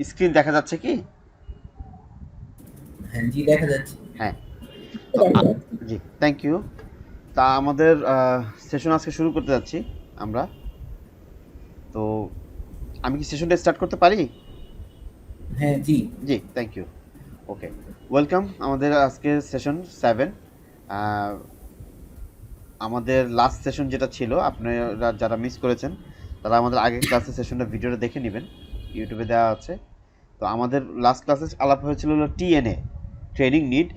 Screen দেখা যাচ্ছে কি? হ্যাঁ, জি দেখা যাচ্ছে। হ্যাঁ। তো জি, থ্যাংক ইউ। তা আমাদের সেশন আজকে শুরু করতে যাচ্ছি আমরা। তো আমি কি সেশনটা স্টার্ট করতে পারি? হ্যাঁ, জি। জি, থ্যাংক ইউ। ওকে, ওয়েলকাম আমাদের আজকে সেশন 7। আমাদের লাস্ট সেশন যেটা ছিল, আপনারা যারা মিস করেছেন তারা আমাদের আগের ক্লাসের সেশনটা ভিডিওটা দেখে নেবেন, ইউটিউবে দেওয়া আছে। তো আমাদের লাস্ট ক্লাসে আলাপ হয়েছিল হলো টিএনএ, ট্রেনিং নিড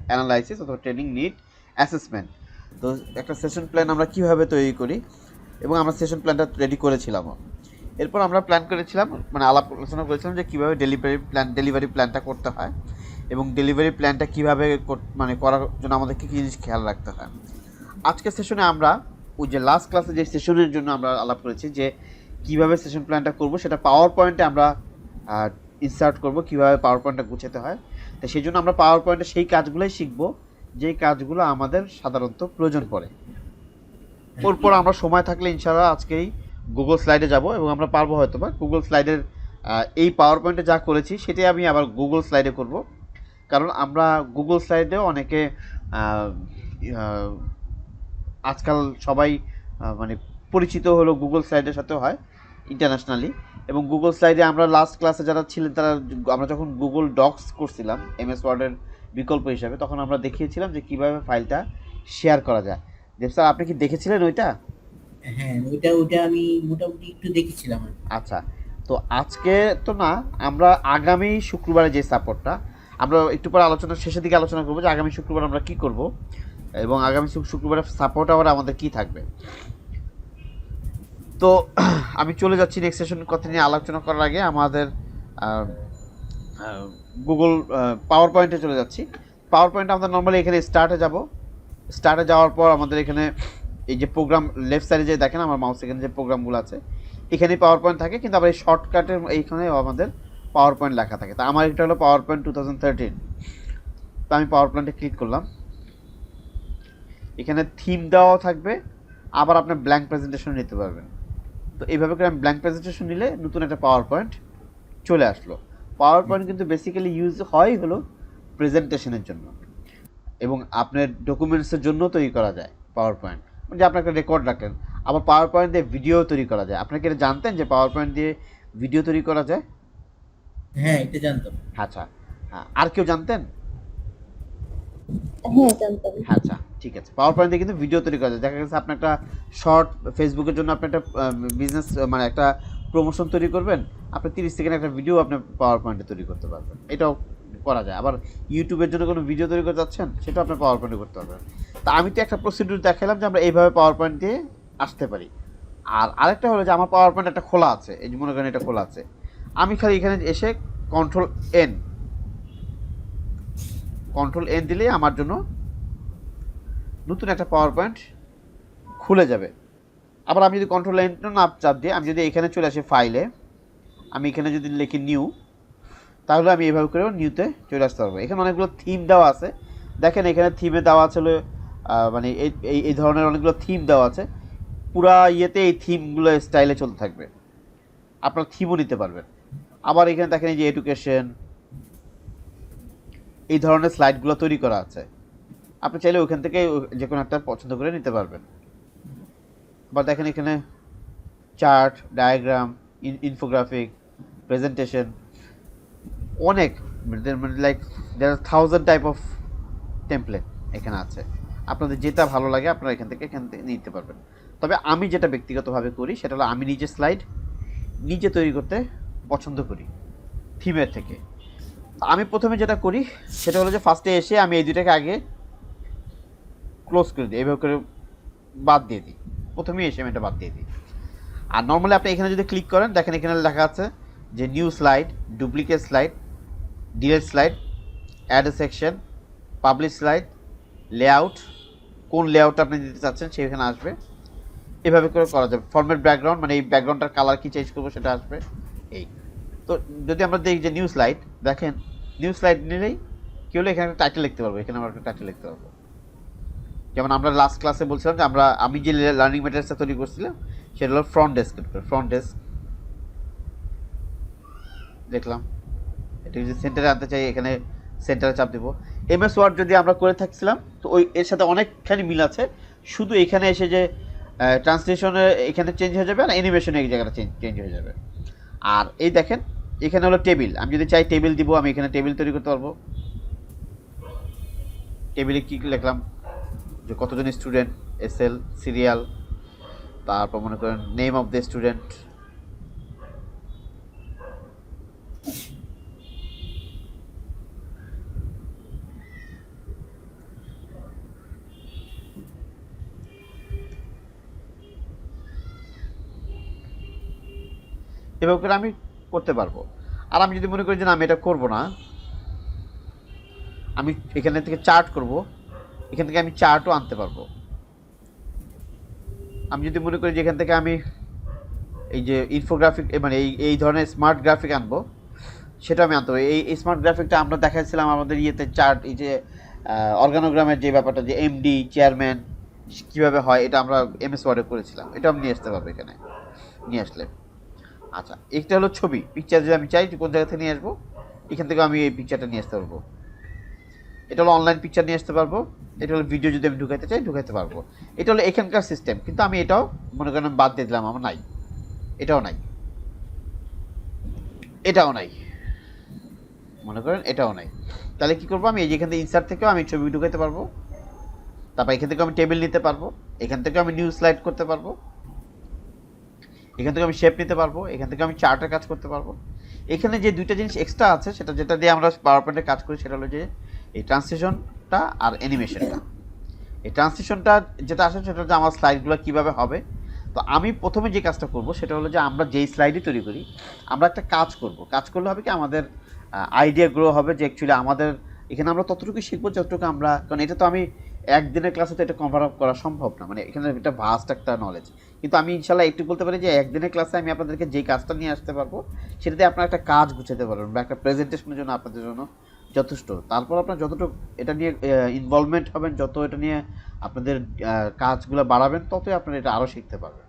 অ্যানালাইসিস অথবা ট্রেনিং নিড অ্যাসেসমেন্ট। তো একটা সেশন প্ল্যান আমরা কীভাবে তৈরি করি, এবং আমরা সেশন প্ল্যানটা রেডি করেছিলাম। এরপর আমরা প্ল্যান করেছিলাম, মানে আলাপ আলোচনা করেছিলাম যে কীভাবে ডেলিভারি প্ল্যানটা করতে হয়, এবং ডেলিভারি প্ল্যানটা কীভাবে মানে করার জন্য আমাদের কী কী জিনিস খেয়াল রাখতে হয়। আজকের সেশনে আমরা ওই যে লাস্ট ক্লাসে যে সেশনের জন্য আমরা আলাপ করেছি যে কীভাবে সেশন প্ল্যানটা করব, সেটা পাওয়ার পয়েন্টে আমরা ইনসার্ট করব, কীভাবে পাওয়ার পয়েন্টটা গুছাতে হয়। তো সেই জন্য আমরা পাওয়ার পয়েন্টে সেই কাজগুলোই শিখব যেই কাজগুলো আমাদের সাধারণত প্রয়োজন পড়ে। হ্যাঁ, জি। এরপর আমরা সময় থাকলে ইনশাআল্লাহ আজকেই গুগল স্লাইডে যাব, এবং আমরা পারবো হয়তো বা গুগল স্লাইডের এই পাওয়ার পয়েন্টে যা করেছি সেটাই আমি আবার গুগল স্লাইডে করব। কারণ আমরা গুগল স্লাইডেও অনেকে আহ, আহ, আজকাল সবাই মানে পরিচিত হলো গুগল স্লাইডের সাথে হয় ইন্টারন্যাশনালি। এবং গুগল স্লাইডে আমরা লাস্ট ক্লাসে যারা ছিলেন তারা, আমরা যখন গুগল ডক্স করছিলাম এমএস ওয়ার্ডের বিকল্প হিসাবে, তখন আমরা দেখিয়েছিলাম যে কীভাবে ফাইলটা শেয়ার করা যায়। দেব স্যার, আপনি কি দেখেছিলেন ওইটা? হ্যাঁ, ওইটা আমি মোটামুটি একটু দেখেছিলাম আর কি। আচ্ছা। তো আজকে তো না, আমরা আগামী শুক্রবারে যে সাপোর্টটা, আমরা একটু পরে আলোচনার শেষের দিকে আলোচনা করবো যে আগামী শুক্রবার আমরা কি করব, এবং আগামী শুক্রবারের সাপোর্ট আবার আমাদের কি থাকবে। তো আমি চলে যাচ্ছি নেক্সট সেশন কথা নিয়ে আলোচনা করার আগে আমাদের গুগল পাওয়ার পয়েন্টে চলে যাচ্ছি। পাওয়ার পয়েন্টে আমাদের নর্মালি এখানে স্টার্টে যাব। স্টার্টে যাওয়ার পর আমাদের এখানে এই যে প্রোগ্রাম লেফট সাইডে যে দেখেন আমার মাউস, এখানে যে প্রোগ্রামগুলো আছে এখানেই পাওয়ার পয়েন্ট থাকে, কিন্তু আবার এই শর্টকাটের এইখানে আমাদের পাওয়ার পয়েন্ট লেখা থাকে। তা আমার এটা হলো পাওয়ার পয়েন্ট 2013। তো আমি পাওয়ার পয়েন্টে ক্লিক করলাম। এখানে থিম দেওয়াও থাকবে, আবার আপনি ব্ল্যাঙ্ক প্রেজেন্টেশন নিতে পারবেন। তো এইভাবে করে আমি ব্ল্যাঙ্ক প্রেজেন্টেশন নিলে নতুন একটা পাওয়ার পয়েন্ট চলে আসলো। পাওয়ার পয়েন্ট কিন্তু বেসিক্যালি ইউজ হয় হলো প্রেজেন্টেশনের জন্য, এবং আপনার ডকুমেন্টসের জন্য তৈরি করা যায় পাওয়ার পয়েন্ট। যে আপনি একটা রেকর্ড রাখলেন, আবার পাওয়ার পয়েন্ট দিয়ে ভিডিও তৈরি করা যায়। আপনাকে এটা জানতেন যে পাওয়ার পয়েন্ট দিয়ে ভিডিও তৈরি করা যায়? হ্যাঁ, এটা জানতাম। আচ্ছা। হ্যাঁ, আর কেউ জানতেন? হ্যাঁ, জানতাম। আচ্ছা, ঠিক আছে। পাওয়ার পয়েন্ট দিয়ে কিন্তু ভিডিও তৈরি করা যায়। দেখা গেছে আপনি একটা শর্ট ফেসবুকের জন্য আপনি একটা বিজনেস, মানে একটা প্রমোশন তৈরি করবেন, আপনি 30 সেকেন্ড একটা ভিডিও আপনি পাওয়ার পয়েন্টে তৈরি করতে পারবেন, এটাও করা যায়। আবার ইউটিউবের জন্য কোনো ভিডিও তৈরি করতে যাচ্ছেন, সেটাও আপনি পাওয়ার পয়েন্টে করতে পারবেন। তা আমি তো একটা প্রসিডিউর দেখালাম যে আমরা এইভাবে পাওয়ার পয়েন্ট দিয়ে আসতে পারি। আর আরেকটা হলো যে আমার পাওয়ার পয়েন্ট একটা খোলা আছে, এই যে মনে করেন এটা খোলা আছে, আমি খালি এখানে এসে কন্ট্রোল এন, কন্ট্রোল এন দিলেই আমার জন্য নতুন একটা পাওয়ার পয়েন্ট খুলে যাবে। আবার আমি যদি কন্ট্রোল এন্টার না চাপ দিয়ে আমি যদি এখানে চলে আসি ফাইলে, আমি এখানে যদি লিখি নিউ, তাহলে আমি এইভাবে করে নিউতে চলে আসতে পারবো। এখানে অনেকগুলো থিম দেওয়া আছে, দেখেন এখানে থিমে দেওয়া আছে হলো মানে এই এই ধরনের অনেকগুলো থিম দেওয়া আছে। পুরা ইয়েতে এই থিমগুলো স্টাইলে চলতে থাকবে, আপনার থিমও নিতে পারবেন। আবার এখানে দেখেন এই যে এডুকেশন, এই ধরনের স্লাইডগুলো তৈরি করা আছে, আপনি চাইলে ওইখান থেকে যে কোনো একটা পছন্দ করে নিতে পারবেন। আবার দেখেন এখানে চার্ট, ডায়াগ্রাম, ইনফোগ্রাফিক, প্রেজেন্টেশন, অনেক, like there are 1000 type of template এখানে আছে। আপনাদের যেটা ভালো লাগে আপনারা এখান থেকে নিতে পারবেন। তবে আমি যেটা ব্যক্তিগতভাবে করি সেটা হলো আমি নিজে স্লাইড নিজে তৈরি করতে পছন্দ করি থিমের থেকে। আমি প্রথমে যেটা করি সেটা হলো যে ফার্স্টে এসে আমি এই দুইটাকে আগে ক্লোজ করে দিই, এইভাবে করে বাদ দিয়ে দিই। প্রথমেই এসে আমি এটা বাদ দিয়ে দিই। আর নর্মালি আপনি এখানে যদি ক্লিক করেন, দেখেন এখানে লেখা আছে যে new slide, duplicate slide, delete slide, add a section, publish slide, layout, কোন লেআউটটা আপনি দিতে চাচ্ছেন সেখানে আসবে। এভাবে করে করা যাবে। ফরম্যাট ব্যাকগ্রাউন্ড, মানে এই ব্যাকগ্রাউন্ডটার কালার কি চেঞ্জ করবো সেটা আসবে। এই তো যদি আমরা দেখি যে নিউ স্লাইড, দেখেন নিউ স্লাইড নিলেই কি হলো, এখানে একটা টাইটেল লিখতে পারবো, এখানে আমরা একটা টাইটেল লিখতে পারবো। যেমন আমরা লাস্ট ক্লাসে বলছিলাম যে আমি যে লার্নিং ম্যাটেরিয়ালসটা তৈরি করছিলাম সেটা হলো ফ্রন্ট ডেস্ক। ফ্রন্ট ডেস্ক দেখলাম। এটা যদি সেন্টারে আনতে চাই এখানে সেন্টারে চাপ দেবো। এমএস ওয়ার্ড যদি আমরা করে থাকছিলাম তো ওই এর সাথে অনেকখানি মিল আছে, শুধু এখানে এসে যে ট্রান্সলেশনে এখানে চেঞ্জ হয়ে যাবে আর অ্যানিমেশনে এই জায়গাটা চেঞ্জ হয়ে যাবে। আর এই দেখেন এখানে হলো টেবিল, আমি যদি চাই টেবিল দিব, আমি এখানে টেবিল তৈরি করতে পারবো। টেবিলে কী লিখলাম, যে কতজন স্টুডেন্ট, এসএল, সিরিয়াল, তারপর মনে করেন নেম অফ দ্য স্টুডেন্ট, এভাবে করে আমি করতে পারবো। আর আমি যদি মনে করি যে না আমি এটা করবো না, আমি এখানে থেকে চার্ট করব, এখান থেকে আমি চার্টও আনতে পারবো। আমি যদি মনে করি যে এখান থেকে আমি এই যে ইনফোগ্রাফিক মানে এই ধরনের স্মার্ট গ্রাফিক আনবো, সেটা আমি আনতে পারি। এই স্মার্ট গ্রাফিকটা আমরা দেখাচ্ছিলাম আমাদের ইয়েতে চার্ট, এই যে অর্গানোগ্রামের যে ব্যাপারটা, যে এমডি চেয়ারম্যান কীভাবে হয়, এটা আমরা এমএস ওয়ার্ডে করেছিলাম, এটা আমি নিয়ে আসতে পারবো এখানে নিয়ে আসলে। আচ্ছা, একটা হলো ছবি, পিকচার যদি আমি চাই কোন জায়গা থেকে নিয়ে আসবো, এখান থেকে আমি এই পিকচারটা নিয়ে আসতে পারবো। এটা হলো অনলাইন পিকচার নিয়ে আসতে পারবো। এটা হলো ভিডিও যদি আমি ঢুকাইতে চাই ঢুকাইতে পারবো। এটা হলো এখানকার সিস্টেম, কিন্তু আমি এটাও মনে করেন বাদ দিয়ে দিলাম, আমার নাই, এটাও নাই, এটাও নাই, মনে করেন এটাও নাই। তাহলে কি করবো, আমি এই যেখান থেকে ইনসার্ট থেকেও আমি ছবি ঢুকাইতে পারবো, তারপর এখান থেকে আমি টেবিল নিতে পারবো, এখান থেকে আমি নিউ স্লাইড করতে পারবো, এখান থেকে আমি শেপ নিতে পারবো, এখান থেকে আমি চার্টের কাজ করতে পারবো। এখানে যে দুইটা জিনিস এক্সট্রা আছে, সেটা যেটা দিয়ে আমরা পাওয়ার পয়েন্টে কাজ করি, সেটা হলো যে এই ট্রান্সলেশনটা আর অ্যানিমেশনটা। এই ট্রান্সলেশনটা যেটা আসে সেটা হচ্ছে আমার স্লাইডগুলো কীভাবে হবে। তো আমি প্রথমে যে কাজটা করব সেটা হলো যে আমরা যেই স্লাইডই তৈরি করি, আমরা একটা কাজ করব। কাজ করলে হবে কি, আমাদের আইডিয়া গ্রো হবে, যে অ্যাকচুয়ালি আমাদের এখানে আমরা ততটুকু শিখবো যতটুকু আমরা, কারণ এটা তো আমি একদিনের ক্লাসে তো এটা কভার আপ করা সম্ভব না, মানে এখানে একটা ভাস্ট একটা নলেজ। কিন্তু আমি ইনশাল্লাহ একটু বলতে পারি যে একদিনের ক্লাসে আমি আপনাদেরকে যেই কাজটা নিয়ে আসতে পারবো, সেটাতে আপনারা একটা কাজ গুছাতে পারবেন বা একটা প্রেজেন্টেশনের জন্য আপনাদের জন্য যথেষ্ট। তারপর আপনার যতটুকু এটা নিয়ে ইনভলভমেন্ট হবেন, যত এটা নিয়ে আপনাদের কাজগুলো বাড়াবেন, ততই আপনারা এটা আরও শিখতে পারবেন।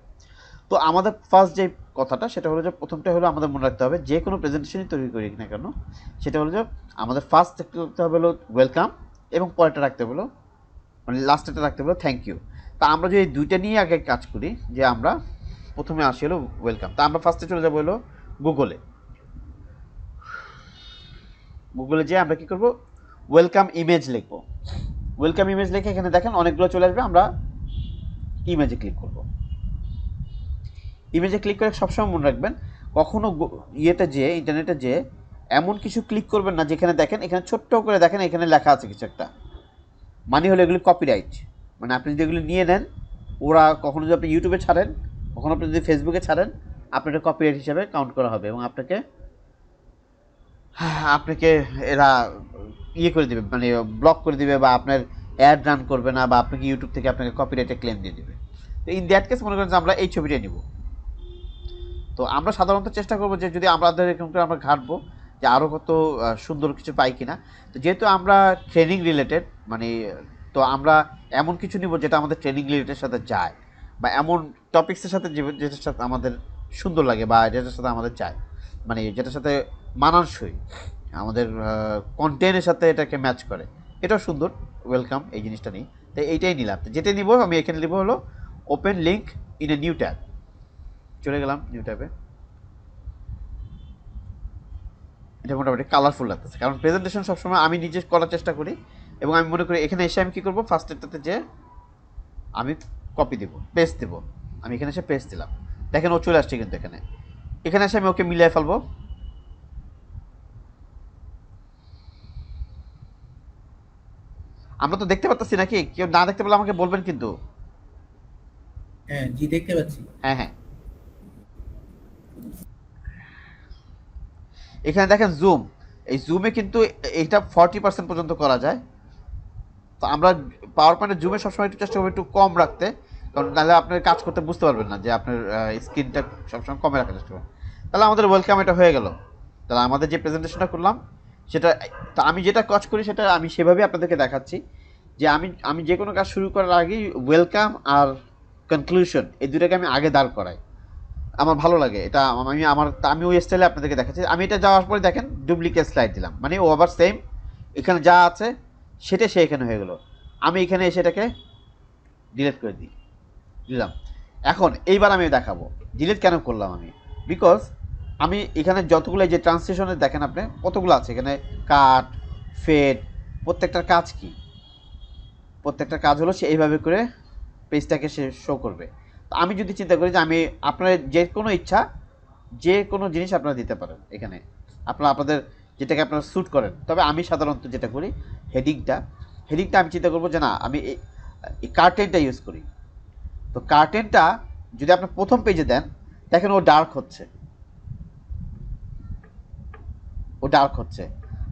তো আমাদের ফার্স্ট যে কথাটা, সেটা হলো যে প্রথমটা হলো আমাদের মনে রাখতে হবে, যে কোনো প্রেজেন্টেশনই তৈরি করি না কেন, সেটা হলো যে আমাদের ফার্স্ট রাখতে হবে হলো ওয়েলকাম, এবং পরেরটা রাখতে হলো, মানে লাস্টেরটা রাখতে হলো থ্যাংক ইউ। তা আমরা যদি দুইটা নিয়ে আগে কাজ করি, যে আমরা প্রথমে আসি হলো ওয়েলকাম, তা আমরা ফার্স্টে চলে যাবো হলো গুগলে। গুগলে যেয়ে আমরা কী করবো, ওয়েলকাম ইমেজ লিখবো। ওয়েলকাম ইমেজ লিখে এখানে দেখেন অনেকগুলো চলে আসবে, আমরা ইমেজে ক্লিক করব। ইমেজে ক্লিক করে সবসময় মনে রাখবেন, কখনো ইয়েতে যে ইন্টারনেটে যে এমন কিছু ক্লিক করবেন না যেখানে দেখেন এখানে ছোট্ট করে দেখেন এখানে লেখা আছে কিছু একটা, মানে হলো এগুলি কপিরাইট। মানে আপনি যদি এগুলি নিয়ে নেন, ওরা কখনো যদি আপনি ইউটিউবে ছাড়েন, কখনো আপনি যদি ফেসবুকে ছাড়েন, আপনার এটা কপিরাইট হিসাবে কাউন্ট করা হবে, এবং আপনাকে আপনাকে এরা ইয়ে করে দেবে, মানে ব্লক করে দিবে, বা আপনার অ্যাড রান করবে না, বা আপনাকে ইউটিউব থেকে আপনাকে কপিরাইটে ক্লেম দিয়ে দেবে। তো ইন দ্যাট কেস মনে করেন যে আমরা এই ছবিটাই নিব। তো আমরা সাধারণত চেষ্টা করবো যে যদি আমাদের এরকম করে আমরা ঘাটবো যে আরও কত সুন্দর কিছু পাই কিনা। তো যেহেতু আমরা ট্রেনিং রিলেটেড, মানে তো আমরা এমন কিছু নিব যেটা আমাদের ট্রেনিং রিলেটেড সাথে যায়, বা এমন টপিক্সের সাথে যেটার সাথে আমাদের সুন্দর লাগে, বা যেটার সাথে আমাদের চায়, মানে যেটার সাথে মানানসই, আমাদের কন্টেন্টের সাথে এটাকে ম্যাচ করে, এটাও সুন্দর। ওয়েলকাম এই জিনিসটা নিই, তো এইটাই নিলাম। তো যেটা নিব আমি এখানে নিব হলো open link in a new tab. চলে গেলাম নিউ ট্যাবে। এটা মোটামুটি কালারফুল লাগতেছে, কারণ প্রেজেন্টেশন সবসময় আমি নিজে করার চেষ্টা করি, এবং আমি মনে করি এখানে এসে আমি কী করবো, ফার্স্ট এটাতে যে আমি কপি দেবো, পেস্ট দেবো। আমি এখানে এসে পেস্ট দিলাম, দেখেন ও চলে আসছে, কিন্তু এখানে এখানে এসে আমি ওকে মিলিয়ে ফেলবো। আমরা তো দেখতে পাচ্ছি নাকি, কেউ না দেখতে পেলে আমাকে বলবেন কিন্তু। হ্যাঁ জি, দেখতে পাচ্ছি। হ্যাঁ হ্যাঁ, এখানে দেখেন জুম, এই জুমে কিন্তু এইটা 40% পর্যন্ত করা যায়। তো আমরা পাওয়ার পয়েন্টের জুমে সবসময় একটু চেষ্টা করবো একটু কম রাখতে, কারণ নাহলে আপনার কাজ করতে বুঝতে পারবেন না, যে আপনার স্ক্রিনটা সবসময় কমে রাখার চেষ্টা করবেন। তাহলে আমাদের ওয়েলকাম এটা হয়ে গেল। তাহলে আমাদের যে প্রেজেন্টেশনটা করলাম সেটা, তা আমি যেটা কাজ করি সেটা আমি সেভাবেই আপনাদেরকে দেখাচ্ছি, যে আমি যে কোনো কাজ শুরু করার আগেই ওয়েলকাম আর কনক্লুশন এই দুটাকে আমি আগে দাঁড় করাই। আমার ভালো লাগে এটা। আমি ওই স্টাইলে আপনাদেরকে দেখাচ্ছি। আমি এটা যাওয়ার পরে দেখেন ডুপ্লিকেট স্লাইড দিলাম, মানে ও আবার সেম এখানে যা আছে সেটা সে এখানে হয়ে গেল। আমি এখানে এসে এটাকে ডিলিট করে দিলাম। এখন এইবার আমি দেখাবো ডিলিট কেন করলাম আমি। বিকজ আমি এখানে যতগুলো যে ট্রান্সলেশনে দেখেন আপনি কতগুলো আছে এখানে, কাট, ফেড, প্রত্যেকটার কাজ কি? প্রত্যেকটা কাজ হলো সে এইভাবে করে পেজটাকে সে শো করবে। তো আমি যদি চিন্তা করি যে আমি আপনার যে কোনো ইচ্ছা যে কোনো জিনিস আপনারা দিতে পারেন এখানে, আপনাদের যেটাকে আপনারা শ্যুট করেন। তবে আমি সাধারণত যেটা করি হেডিংটা আমি চিন্তা করবো যে না আমি এই কার্টেনটা ইউজ করি। তো কার্টেনটা যদি আপনি প্রথম পেজে দেন দেখেন ও ডার্ক হচ্ছে।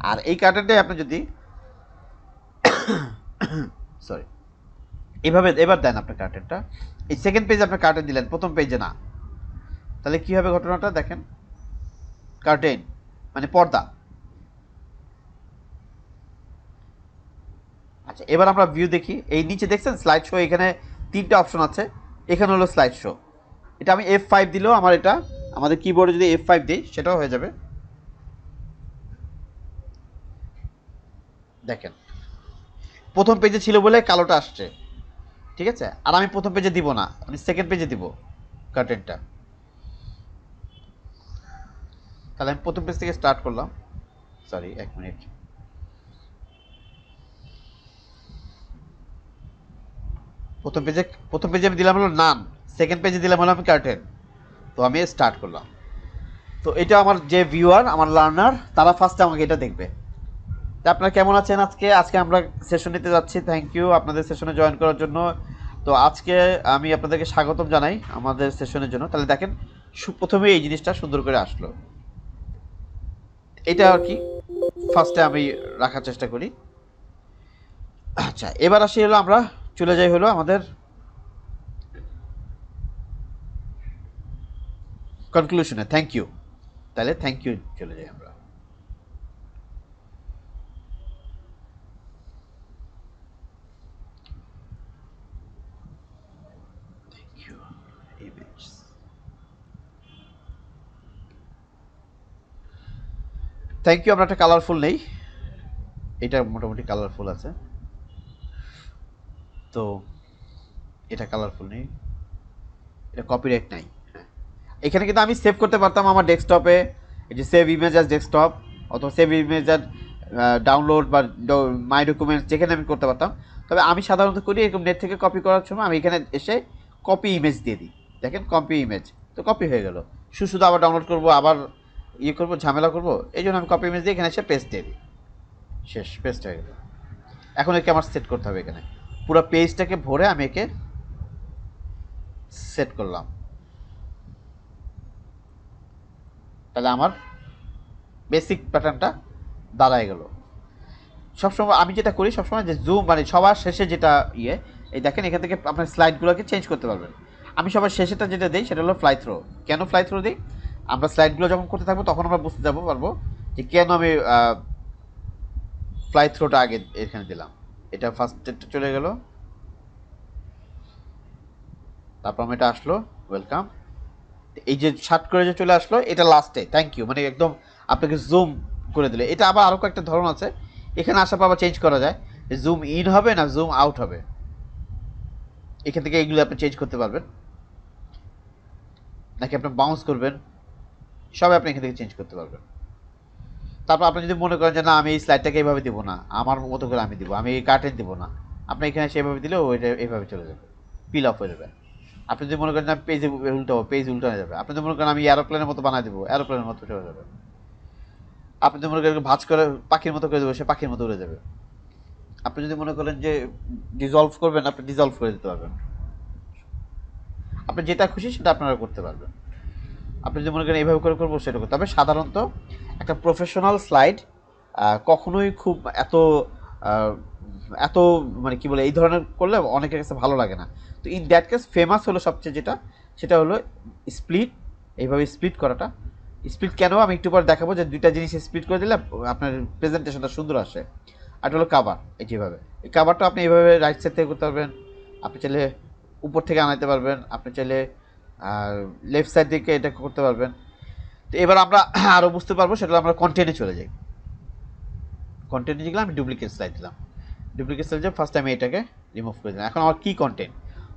আর এই কার্টেনটাই আপনি যদি সরি এভাবে এবার দেন আপনার কার্টেনটা, এই সেকেন্ড পেজে আপনি কার্টেন দিলেন, প্রথম পেজে না, তাহলে কী হবে ঘটনাটা দেখেন। কার্টেন মানে পর্দা। আচ্ছা এবার আমরা ভিউ দেখি। এই নিচে দেখছেন স্লাইড শো, এখানে 3টে অপশন আছে। এখানে হলো স্লাইড শো। এটা আমি F5 দিলেও আমার এটা আমাদের কিবোর্ডে যদি F5 দিই সেটাও হয়ে যাবে। দেখেন প্রথম পেজে ছিল বলে কালোটা আসছে, ঠিক আছে। আর আমি প্রথম পেজে দিব না, আমি সেকেন্ড পেজে দিব কার্টেনটা। তাহলে আমি প্রথম পেজ থেকে স্টার্ট করলাম। Sorry 1 minute. প্রথম পেজে আমি দিলাম হলো নান, সেকেন্ড পেজে দিলাম হলো আমি কার্টেন। তো আমি স্টার্ট করলাম। তো এটা আমার যে ভিউয়ার, আমার লার্নার, তারা ফার্স্টে আমাকে এটা দেখবে। তা আপনারা কেমন আছেন? আজকে আমরা সেশন নিতে যাচ্ছি। থ্যাংক ইউ আপনাদের সেশনে জয়েন করার জন্য। তো আজকে আমি আপনাদেরকে স্বাগতম জানাই আমাদের সেশনের জন্য। তাহলে দেখেন প্রথমে এই জিনিসটা সুন্দর করে আসলো, এটা আর কি ফার্স্টে আমি রাখার চেষ্টা করি। আচ্ছা এবার আসি হলো আমরা চলে যাই হলো আমাদের কনক্লুশনে। Thank you. তাহলে থ্যাংক ইউ চলে যাই আমরা। Thank you. আমরা একটা কালারফুল নেই, এটা মোটামুটি কালারফুল আছে। তো এটা কালারফুল নেই, এটা কপিরাইট নাই। হ্যাঁ এখানে কিন্তু আমি সেভ করতে পারতাম আমার ডেস্কটপে, এই যে সেভ ইমেজ অ্যাজ ডেস্কটপ অথবা সেভ ইমেজ অ্যাজ ডাউনলোড বা মাই ডকুমেন্টস, যেখানে আমি করতে পারতাম। তবে আমি সাধারণত করি এরকম নেট থেকে কপি করার সময় আমি এখানে এসে কপি ইমেজ দিয়ে দিই। দেখেন কপি ইমেজ, তো কপি হয়ে গেল। শুধু আবার ডাউনলোড করবো, আবার ইয়ে করবো, ঝামেলা করবো, এই জন্য আমি কপি ইমেজ দিয়ে এখানে এসে পেস্ট দিয়ে দিই। শেষ, পেস্ট হয়ে গেল। এখন একে আমার সেট করতে হবে। এখানে পুরো পেজটাকে ভরে আমি একে সেট করলাম। তাহলে আমার বেসিক প্যাটার্নটা দাঁড়ায় গেল। সবসময় আমি যেটা করি সবসময় যে জুম, মানে সবার শেষে যেটা এই দেখেন এখান থেকে আপনার স্লাইডগুলোকে চেঞ্জ করতে পারবেন। আমি সবার শেষেটা যেটা দিই সেটা হলো ফ্লাই থ্রো। কেন ফ্লাই থ্রো দিই? আমরা স্লাইডগুলো যখন করতে থাকবো তখন আমরা বুঝতে পারবো যে কেন আমি ফ্লাই থ্রোটা আগে এখানে দিলাম। এটা ফার্স্ট চলে গেল, তারপর আমি এটা আসলো ওয়েলকাম। এই যে শার্ট করে যে চলে আসলো এটা লাস্টে থ্যাংক ইউ, মানে একদম আপনাকে জুম করে দিলে। এটা আবার আরও কয়েকটা ধরন আছে, এখানে আসার পর আবার চেঞ্জ করা যায়, জুম ইন হবে না জুম আউট হবে। এখান থেকে এগুলো আপনি চেঞ্জ করতে পারবেন, নাকি আপনি বাউন্স করবেন, সবাই আপনি এখান থেকে চেঞ্জ করতে পারবেন। তারপর আপনি যদি মনে করেন যে না আমি এই স্লাইডটাকে এইভাবে দিব না, আমার মতো করে আমি দিব, আমি এই কার্টেন দিব না, আপনি এখানে সেভাবে দিলেও ওইটা এইভাবে চলে যাবে, পিল অফ হয়ে যাবে। আপনি যদি মনে করেন না পেজ উল্টাবো, পেজ উল্টো হয়ে যাবে। আপনি যদি মনে করেন আমি এরোপ্লেনের মতো বানাই দেবো, এরোপ্লেনের মতো চলে যাবে। আপনি যদি মনে করেন ভাঁজ করে পাখির মতো করে দেবো, সে পাখির মতো উড়ে যাবে। আপনি যদি মনে করেন যে ডিজলভ করবেন, আপনি ডিজলভ করে দিতে পারবেন। আপনি যেটা খুশি সেটা আপনারা করতে পারবেন। আপনি যদি মনে করেন এইভাবে করে করবো সেটা করতে হবে। সাধারণত একটা প্রফেশনাল স্লাইড কখনোই খুব এত মানে কি বলে এই ধরনের করলে অনেকের কাছে ভালো লাগে না। তো ইন দ্যাট কেস ফেমাস হলো সবচেয়ে যেটা, সেটা হলো স্প্লিট। এইভাবে স্প্লিট করাটা, স্প্লিট কেন আমি একটু পর দেখাবো যে দুইটা জিনিস স্প্লিট করে দিলে আপনার প্রেজেন্টেশনটা সুন্দর আসে। আর হলো কাভার, এই যেভাবে এই কাভারটা আপনি এইভাবে রাইট সাইড থেকে করতে পারবেন, আপনি চাইলে উপর থেকে আনাইতে পারবেন, আপনি চাইলে আর লেফট সাইড দিকে এটা করতে পারবেন। তো এবার আমরা আরও বুঝতে পারবো, সেটা আমরা কন্টেন্টে চলে যাই। কন্টেন্টে গেলাম, আমি ডুপ্লিকেট স্লাইড দিলাম। ডুপ্লিকেট স্লাইড দিয়ে ফার্স্ট আমি এটাকে রিমুভ করে দিলাম। এখন আমার কি কন্টেন্ট,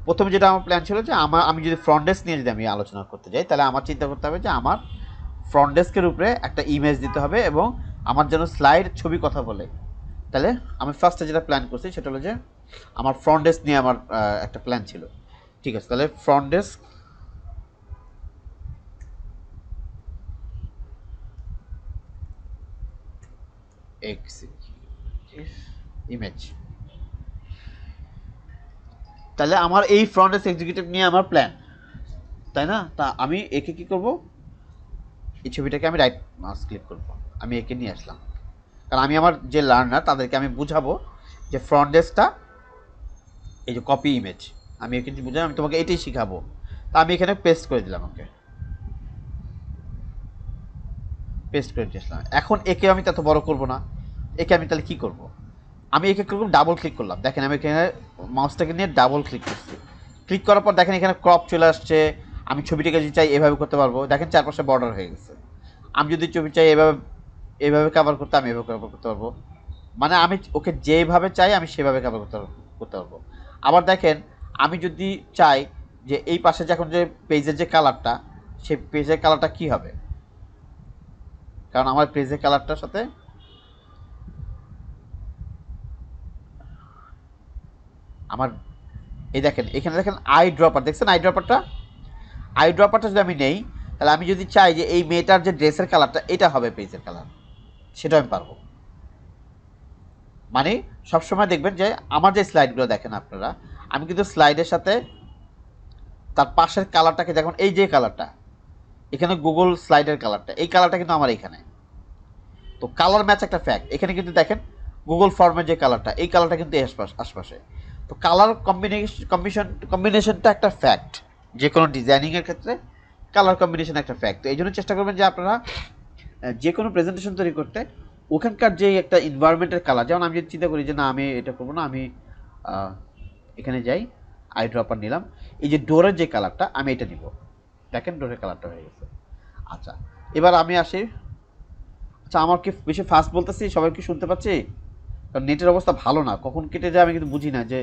প্রথমে যেটা আমার প্ল্যান ছিল যে আমি যদি ফ্রন্ট ডেস্ক নিয়ে যদি আমি আলোচনা করতে যাই, তাহলে আমার চিন্তা করতে হবে যে আমার ফ্রন্ট ডেস্কের উপরে একটা ইমেজ দিতে হবে এবং আমার যেন স্লাইড ছবি কথা বলে। তাহলে আমি ফার্স্টে যেটা প্ল্যান করছি সেটা হলো যে আমার ফ্রন্ট ডেস্ক নিয়ে আমার একটা প্ল্যান ছিল। ঠিক আছে, তাহলে ফ্রন্ট ডেস্ক ইমেজ, তাহলে আমার এই ফ্রন্ট ডেস্ক এক্সিকিউটিভ নিয়ে আমার প্ল্যান, তাই না? তা আমি একে কি করব, এই ছবিটাকে আমি রাইট মাউস ক্লিক করব, আমি একে নিয়ে আসলাম। কারণ আমি আমার যে লার্নার তাদেরকে আমি বুঝাবো যে ফ্রন্ট ডেস্কটা এই যে কপি ইমেজ, আমি একে বুঝাবো, আমি তোমাকে এটাই শিখাবো। তা আমি এখানে পেস্ট করে দিলাম, ওকে পেস্ট করে দিয়ে আসলাম। এখন একে আমি তত বড় করব না, একে আমি তাহলে কি করব, আমি একে করব ডাবল ক্লিক করলাম। দেখেন আমি এখানে মাউসটাকে নিয়ে ডাবল ক্লিক করছি। ক্লিক করার পর দেখেন এখানে ক্রপ চলে আসছে। আমি ছবিটাকে যদি চাই এভাবে করতে পারবো, দেখেন চারপাশে বর্ডার হয়ে গেছে। আমি যদি ছবি চাই এভাবে এভাবে কভার করতে, আমি এভাবে কভার করতে পারবো। মানে আমি ওকে যেভাবে চাই আমি সেভাবে কভার করতে পারবো। আবার দেখেন আমি যদি চাই যে এই পাশে যে এখন যে পেজের যে কালারটা, সেই পেজের কালারটা কি হবে, কারণ আমার পেজের কালারটার সাথে আমার এই দেখেন এখানে দেখেন আই ড্রপার, দেখছেন আই ড্রপারটা, আই ড্রপারটা যদি আমি নেই, তাহলে আমি যদি চাই যে এই মেয়েটার যে ড্রেসের কালারটা এটা হবে পেজের কালার, সেটা আমি পারবো। মানে সবসময় দেখবেন যে আমার যে স্লাইডগুলো দেখেন আপনারা, আমি কিন্তু স্লাইডের সাথে তার পাশের কালারটাকে, দেখুন এই যে কালারটা এখানে গুগল স্লাইডের কালারটা, এই কালারটা কিন্তু আমার এখানে। তো কালার ম্যাচ একটা ফ্যাক্ট, এখানে কিন্তু দেখেন গুগল ফর্মের যে কালারটা, এই কালারটা কিন্তু আশপাশে। তো কালার কম্বিনেশনটা একটা ফ্যাক্ট, যে কোনো ডিজাইনিংয়ের ক্ষেত্রে কালার কম্বিনেশন একটা ফ্যাক্ট। তো এই জন্য চেষ্টা করবেন যে আপনারা যে কোনো প্রেজেন্টেশন তৈরি করতে ওখানকার যে একটা এনভায়রনমেন্টের কালার, যেমন আমি যদি চিন্তা করি যে না আমি এটা করবো না, আমি এখানে যাই আই ড্রপার নিলাম, এই যে ডোরের যে কালারটা আমি এটা নিব, দেখেন ডোরের কালারটা হয়ে গেছে। আচ্ছা এবার আমি আসি, আচ্ছা আমার কি বেশি ফাস্ট বলতেছি, সবাই কি শুনতে পাচ্ছি? কারণ নেটের অবস্থা ভালো না, কখন কেটে যায় আমি কিন্তু বুঝি না, যে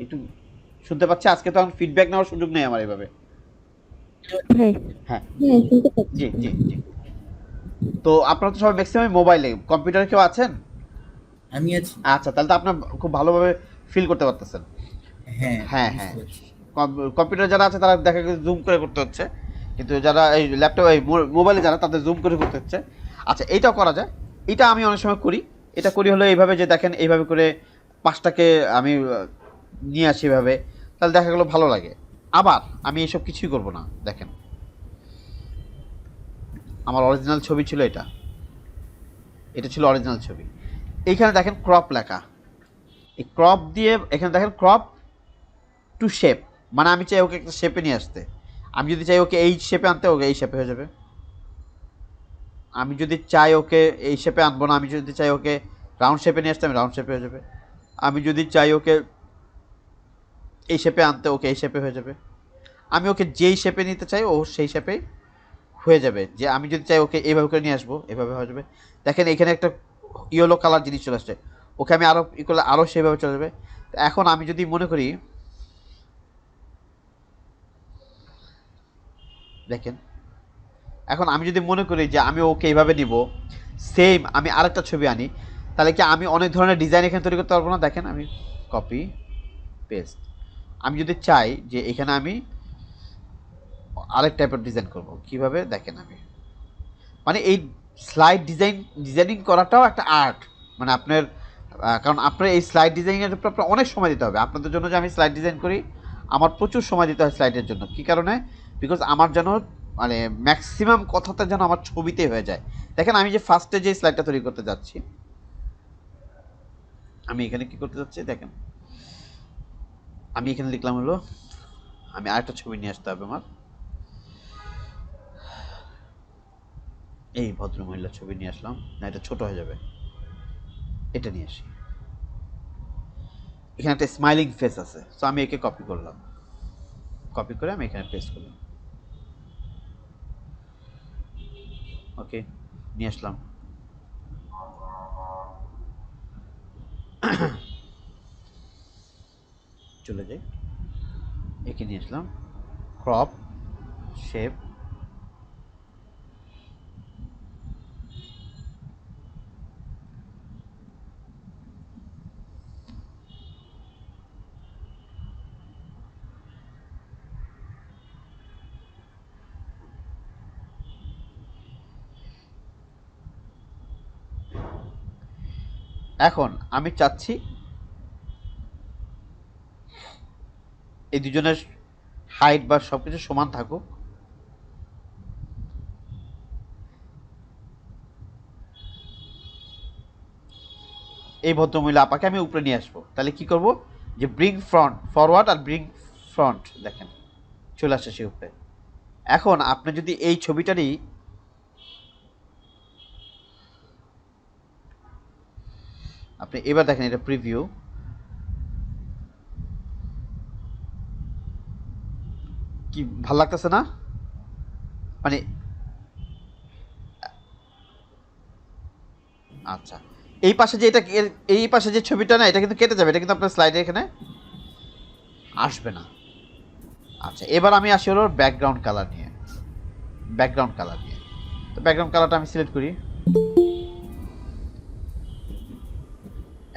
একটু শুনতে পাচ্ছি। আজকে তো এখন ফিডব্যাক নেওয়ার সুযোগ নেই আমার এইভাবে। হ্যাঁ হ্যাঁ হ্যাঁ শুনতে পাচ্ছি। জি জি জি। তো আপনারা তো সবাই ম্যাক্সিমাম মোবাইলে, কম্পিউটারে কেউ আছেন? আমি আছি। আচ্ছা তাহলে তো আপনার খুব ভালোভাবে ফিল করতে পারতেছেন। হ্যাঁ, হ্যাঁ বুঝতে হ্যাঁ, পারছি। কম্পিউটার যারা আছে তারা দেখা গেছে জুম করে করতে হচ্ছে, কিন্তু যারা এই ল্যাপটপ এই মোবাইলে যারা, তাদের জুম করে করতে হচ্ছে। আচ্ছা এইটাও করা যায়, এটা আমি অনেক সময় করি। এটা করি হলো এইভাবে, যে দেখেন এইভাবে করে পাঁচটাকে আমি নিয়ে আসি এভাবে, তাহলে দেখা গেলো ভালো লাগে। আবার আমি এসব কিছুই করব না, দেখেন আমার অরিজিনাল ছবি ছিল এটা, এটা ছিল অরিজিনাল ছবি। এইখানে দেখেন ক্রপ লেখা, এই ক্রপ দিয়ে এখানে দেখেন ক্রপ টু শেপ, মানে আমি চাই ওকে একটা শেপে নিয়ে আসতে। আমি যদি চাই ওকে এই শেপে আনতে, ওকে এই শেপে হয়ে যাবে। আমি যদি চাই ওকে এই শেপে আনবো না, আমি যদি চাই ওকে রাউন্ড শেপে নিয়ে আসতে, আমি রাউন্ড শেপে হয়ে যাবে। আমি যদি চাই ওকে এই শেপে আনতে, ওকে এই শেপে হয়ে যাবে। আমি ওকে যেই শেপে নিতে চাই ও সেই শেপেই হয়ে যাবে। যে আমি যদি চাই ওকে এইভাবে করে নিয়ে আসবো, এভাবে হয়ে যাবে। দেখেন এখানে একটা ইয়েলো কালার জিনিস চলে আসছে, ওকে আমি আরও ই করলে আরও সেভাবে চলে যাবে। এখন আমি যদি মনে করি, দেখেন এখন আমি যদি মনে করি যে আমি ওকে এইভাবে নিব, সেম আমি আরেকটা ছবি আনি, তাহলে কি আমি অনেক ধরনের ডিজাইন এখানে তৈরি করতে পারবো না? দেখেন আমি কপি পেস্ট, আমি যদি চাই যে এখানে আমি আরেক টাইপের ডিজাইন করব, কিভাবে দেখেন আমি, মানে এই স্লাইড ডিজাইনিং করাটাও একটা আর্ট। মানে আপনার কারণ আপনার এই স্লাইড ডিজাইনের উপর আপনার অনেক সময় দিতে হবে। আপনাদের জন্য যে আমি স্লাইড ডিজাইন করি, আমার প্রচুর সময় দিতে হয় স্লাইডের জন্য। কী কারণে? বিকজ আমার যেন মানে ম্যাক্সিমাম কথাটা যেন আমার ছবিতে হয়ে যায়। দেখেন আমি যে ফার্স্টে যে স্লাইডটা তৈরি করতে যাচ্ছি, আমি এখানে কি করতে যাচ্ছি দেখেন, আমি এখানে লিখলাম হলো, আমি আরেকটা ছবি নিয়ে আসতে হবে আমার, এই ভদ্রমহিলার ছবি নিয়ে আসলাম, না এটা ছোট হয়ে যাবে, এটা নিয়ে আসি। এখানে একটা স্মাইলিং ফেস আছে, সো আমি একে কপি করলাম, কপি করে আমি এখানে পেস্ট করলাম। ওকে, নিয়ে আসলাম। চলে যাই, একে নিয়ে আসলাম, ক্রপ, শেপ। এখন আমি চাচ্ছি এই দুজনের হাইট বা সবকিছু সমান থাকুক। এই ভদ্রমহিলা আপাকে আমি উপরে নিয়ে আসবো, তাহলে কি করব, যে ব্রিং ফ্রন্ট ফরওয়ার্ড আর ব্রিং ফ্রন্ট, দেখেন চলে আসছে সে উপরে। এখন আপনি যদি এই ছবিটারই আপনি এবার দেখেন, এটা প্রিভিউ, কি ভাল লাগতেছে না? মানে আচ্ছা, এই পাশে যে এটা এই পাশে যে ছবিটা না, এটা কিন্তু কেটে যাবে, এটা কিন্তু আপনার স্লাইডে এখানে আসবে না। আচ্ছা, এবার আমি আসি হলো ব্যাকগ্রাউন্ড কালার নিয়ে। ব্যাকগ্রাউন্ড কালার নিয়ে, তো ব্যাকগ্রাউন্ড কালারটা আমি সিলেক্ট করি।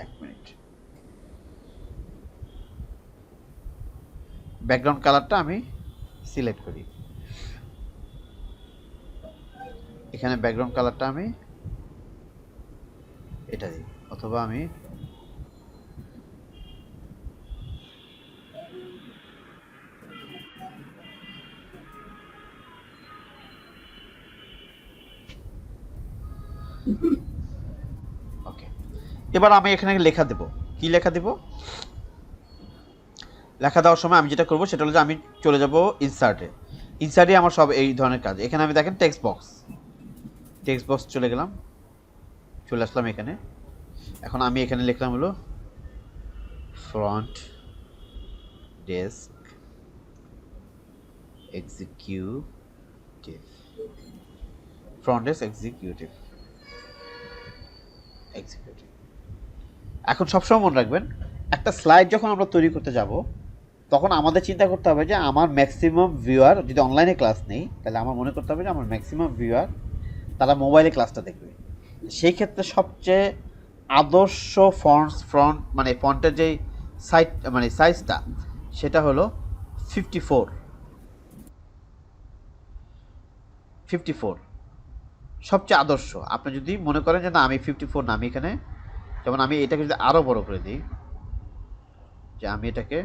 এক মিনিট, ব্যাকগ্রাউন্ড কালারটা আমি সিলেক্ট করি। এখানে ব্যাকগ্রাউন্ড কালারটা আমি এটা দিই, অথবা আমি ওকে। এবার আমি এখানে লেখা দেব। কি লেখা দেব? লেখা দেওয়ার সময় আমি যেটা করবো সেটা হলো যে আমি চলে যাব ইনসার্টে। ইনসার্টে আমার সব এই ধরনের কাজ। এখানে আমি দেখেন টেক্সট বক্স, টেক্সট বক্স চলে গেলাম, চলে আসলাম এখানে। এখন আমি এখানে লিখলাম হলো front desk executive, front desk executive. এখন সবসময় মনে রাখবেন, একটা স্লাইড যখন আমরা তৈরি করতে যাব, তখন আমাদের চিন্তা করতে হবে যে আমার ম্যাক্সিমাম ভিউয়ার যদি অনলাইনে ক্লাস নেই, তাহলে আমার মনে করতে হবে যে আমার ম্যাক্সিমাম ভিউয়ার তারা মোবাইলে ক্লাসটা দেখবে। সেই ক্ষেত্রে সবচেয়ে আদর্শ ফন্ট মানে ফন্টের যেই মানে সাইজটা, সেটা হলো 54। 54 সবচেয়ে আদর্শ। আপনি যদি মনে করেন যে না আমি 54 না, আমি এখানে যেমন আমি এটাকে যদি আরও বড় করে দিই, যে আমি এটাকে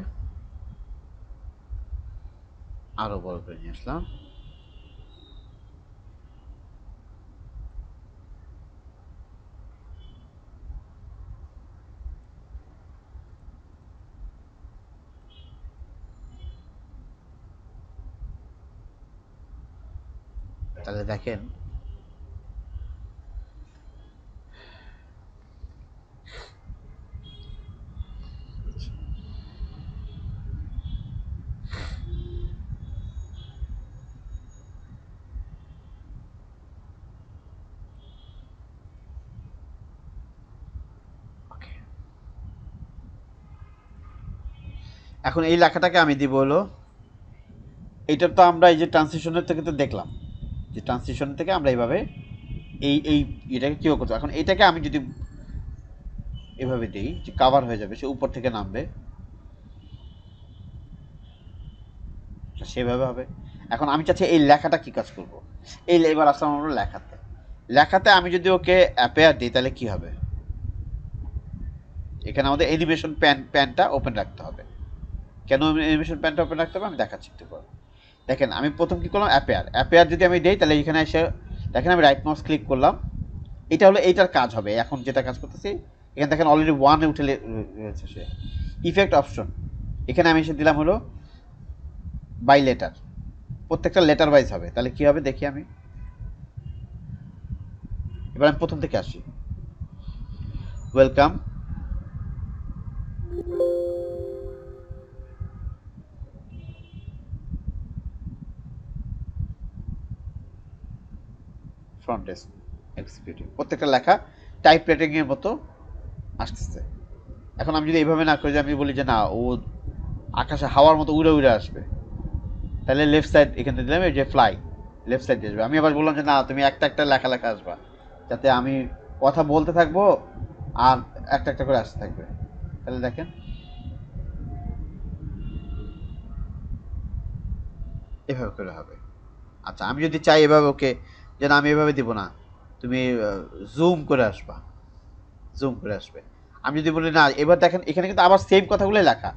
আরও বড় করে নিয়ে আসলাম, তাহলে দেখেন এখন এই লেখাটাকে আমি দিব হলো, এইটা তো আমরা এই যে ট্রান্সলেশনের থেকে তো দেখলাম যে ট্রান্সলেশন থেকে আমরা এইভাবে এই এটাকে কেউ করতে, এখন এটাকে আমি যদি এভাবে দিই যে কাভার হয়ে যাবে, সে উপর থেকে নামবে, সেভাবে হবে। এখন আমি চাচ্ছি এই লেখাটা কি কাজ করব, এই এবার আসলাম আমরা লেখাতে। লেখাতে আমি যদি ওকে অ্যাপেয়ার দিই তাহলে কি হবে, এখানে আমাদের অ্যানিমেশন প্যানটা ওপেন রাখতে হবে। কেন অ্যানিমেশন প্যানটা ওপেন রাখতে হবে আমি দেখাচ্ছি একটু পর। দেখেন আমি প্রথম কী করলাম, অ্যাপেয়ার যদি আমি দিই তাহলে এখানে এসে দেখেন আমি রাইট মাউস ক্লিক করলাম, এটা হলো এইটার কাজ হবে। এখন যেটা কাজ করতেছি, এখানে দেখেন অলরেডি ওয়ানে উঠে রয়েছে সে। ইফেক্ট অপশন, এখানে আমি এসে দিলাম হলো বাই লেটার, প্রত্যেকটা লেটার ওয়াইজ হবে। তাহলে কী হবে দেখি আমি, এবার আমি প্রথম থেকে আসি, ওয়েলকাম, ফ্রন্ট ডেস্ক এক্সিকিউটিভ। প্রত্যেকটা লেখা টাইপ রাইটিং এর মতো আসতেছে। এখন আমি যদি এইভাবে না করি, যে আমি বলি যে না ও আকাশে হাওয়ার মতো উড়ে উড়ে আসবে, তাহলে লেফট সাইড এখানে দিলাম এই যে ফ্লাই, লেফট সাইড আসবে। আমি আবার বললাম যে না তুমি একটা একটা লেখা লেখা আসবা, যাতে আমি কথা বলতে থাকবো আর একটা একটা করে আসতে থাকবে। তাহলে দেখেন এভাবে করে হবে। আচ্ছা আমি যদি চাই এভাবে ওকে, যে না আমি এভাবে দিব না, তুমি জুম করে আসবা, জুম করে আসবে। আমি যদি বলি না, এবার দেখেন এখানে কিন্তু আবার সেম কথাগুলোই লেখা।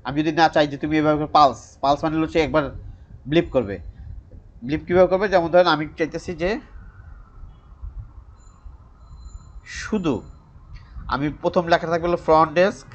আমি যদি না চাই যে তুমি এভাবে পালস, পালস মানে হচ্ছে একবার ব্লিপ করবে। ব্লিপ কীভাবে করবে, যেমন ধরেন আমি চাইতেছি যে শুধু আমি প্রথম লেখা থাকবে হলো ফ্রন্ট ডেস্ক,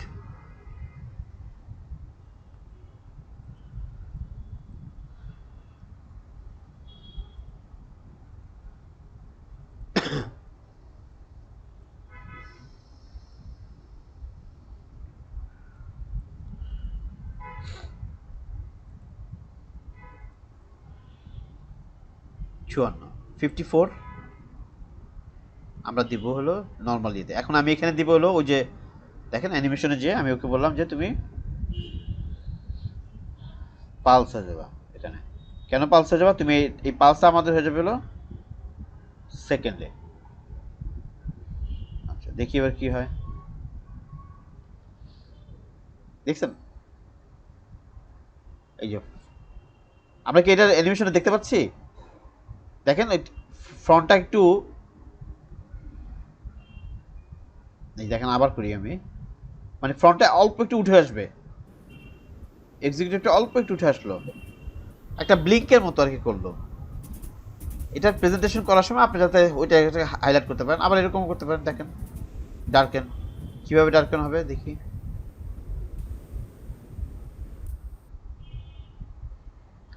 চুয়ান্ন 54 আমরা দিব হলো নর্মাল ইয়েতে। এখন আমি এখানে দিব হলো ওই যে দেখেন অ্যানিমেশনে, যে আমি ওকে বললাম যে তুমি পালসে যাবা। এখানে কেন পালসে যাবা, তুমি এই পালসটা আমাদের হয়ে যাবে হলো সেকেন্ডে। আচ্ছা দেখি এবার কি হয়, দেখছেন এই যে আমরা কি এটার অ্যানিমেশনে দেখতে পাচ্ছি? দেখেন ফ্রন্টটা একটু, এই দেখেন আবার করি আমি, মানে ফ্রন্টটা অল্প একটু উঠে আসবে, এক্সিকিউটিভটা অল্প একটু উঠে আসলো, একটা ব্লিঙ্কের মতো আর কি করলো। এটার প্রেজেন্টেশন করার সময় আপনি যাতে ওইটা হাইলাইট করতে পারেন, আবার এরকম করতে পারেন। দেখেন ডার্কেন, কিভাবে ডার্কেন হবে দেখি।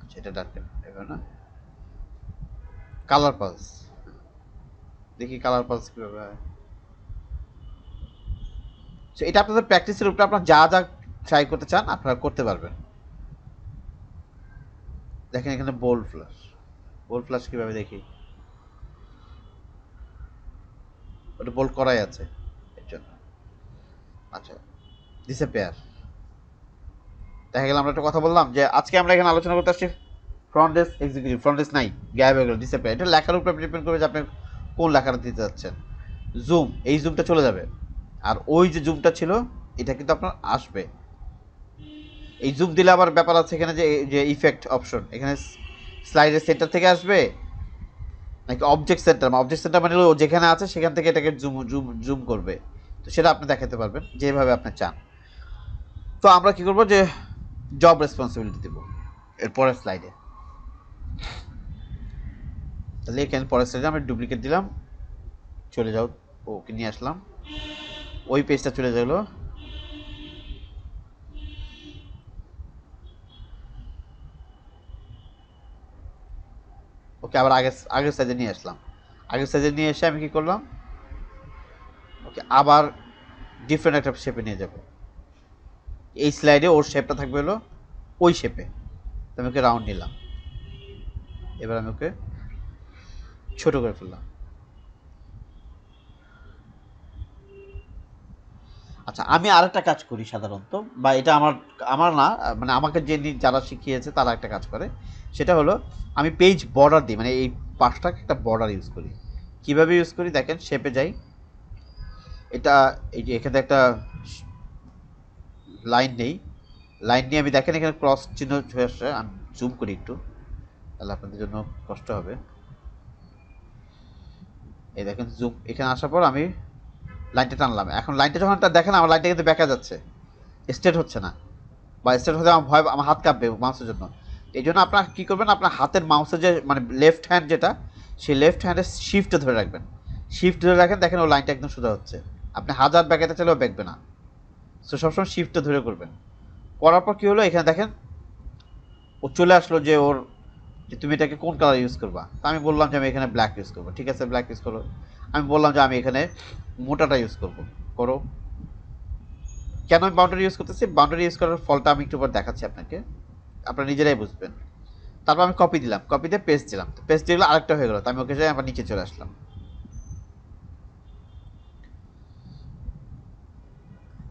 আচ্ছা এটা ডার্কেন এভাবে না, কালার পালস দেখি, কালার পালস কিভাবে হয়। এটা আপনাদের প্র্যাকটিসের উপরে, আপনারা যা যা ট্রাই করতে চান আপনারা করতে পারবেন। দেখেন এখানে বোল্ড ফ্ল্যাশ, বোল্ড ফ্ল্যাশ কিভাবে দেখি, ওটা বোল্ড করাই আছে এর জন্য। আচ্ছা ডিসঅ্যাপিয়ার, দেখা গেল আমরা একটা কথা বললাম যে আজকে আমরা এখানে আলোচনা করতে আসছি front desk executive, front desk নাই, গায়েব হয়ে গেল, ডিসঅ্যাপিয়ার। এটা লেখার উপরে ডিপেন্ড করবে যে আপনি কোন লেখাটা দিতে যাচ্ছেন। জুম, এই জুমটা চলে যাবে, আর ওই যে জুমটা ছিল এটা কিন্তু আপনার আসবে। এই জুম দিলে আবার ব্যাপার আছে এখানে, যে যে ইফেক্ট অপশন, এখানে স্লাইডের সেন্টার থেকে আসবে নাকি অবজেক্ট সেন্টার, অবজেক্ট সেন্টার মানে ও যেখানে আছে সেখান থেকে এটাকে জুম জুম জুম করবে। তো সেটা আপনি দেখাতে পারবেন যেভাবে আপনি চান। তো আমরা কি করব, যে জব রেসপন্সিবিলিটি দেব এর পরের স্লাইডে। তাহলে এখানে পরের স্লাইডে আমি ডুপ্লিকেট দিলাম, চলে যাও, ওকে নিয়ে আসলাম, ওই পেজটা চলে গেল। ওকে আবার আগের সাইজে নিয়ে আসলাম, আগের সাইজে নিয়ে এসে আমি কি করলাম, ওকে আবার ডিফারেন্ট একটা শেপে নিয়ে যাব। এই স্লাইডে ওর শেপটা থাকবে হলো ওই শেপে, তো আমি ওকে রাউন্ড নিলাম, এবার আমি ওকে ছোট করে ফেললাম। আচ্ছা আমি আরেকটা কাজ করি সাধারণত, বা এটা আমার আমার না, মানে আমাকে যে যারা শিখিয়েছে তারা একটা কাজ করে, সেটা হলো আমি পেজ বর্ডার দিই, মানে এই পাশটাকে একটা বর্ডার ইউজ করি। কিভাবে ইউজ করি দেখেন, শেপে যাই, এটা এই যে এখানে একটা লাইন নেই, লাইন নিয়ে আমি দেখেন এখানে ক্রস চিহ্ন হয়ে আসছে, আমি জুম করি একটু, তাহলে আপনাদের জন্য কষ্ট হবে। এই দেখেন জুম, এখানে আসার পর আমি লাইনটা টানলাম। এখন লাইনটা যখন দেখেন আমার লাইনটা কিন্তু বেঁকা যাচ্ছে, স্ট্রেট হচ্ছে না, বা স্ট্রেট হতে আমার ভয়, আমার হাত কাঁপবে মাউসের জন্য। এই জন্য আপনার কী করবেন, আপনার হাতের মাউসের যে মানে লেফট হ্যান্ড যেটা, সেই লেফট হ্যান্ডে শিফটে ধরে রাখবেন, শিফট ধরে রাখেন, দেখেন ও লাইনটা একদম সোজা হচ্ছে। আপনি হাজার ব্যাকাতে চাইলেও বেঁকবে না, সো সবসময় শিফটে ধরে করবেন। করার পর কী হলো, এখানে দেখেন ও চলে আসলো যে ওর, যে তুমি এটাকে কোন কালার ইউজ করবা। তা আমি বললাম যে আমি এখানে ব্ল্যাক ইউজ করবো, ঠিক আছে ব্ল্যাক ইউজ করো। আমি বললাম যে আমি এখানে মোটাটা ইউজ করবো, করো। কেন আমি বাউন্ডারি ইউজ করতেছি, বাউন্ডারি ইউজ করার ফলটা আমি একটু পর দেখাচ্ছি আপনাকে, আপনারা নিজেরাই বুঝবেন। তো তারপর আমি কপি দিলাম, কপিতে পেস্ট দিলাম, পেস্ট দিলে আরেকটা হয়ে গেল। তো আমি ওকে যাই আবার নিচে চলে আসলাম।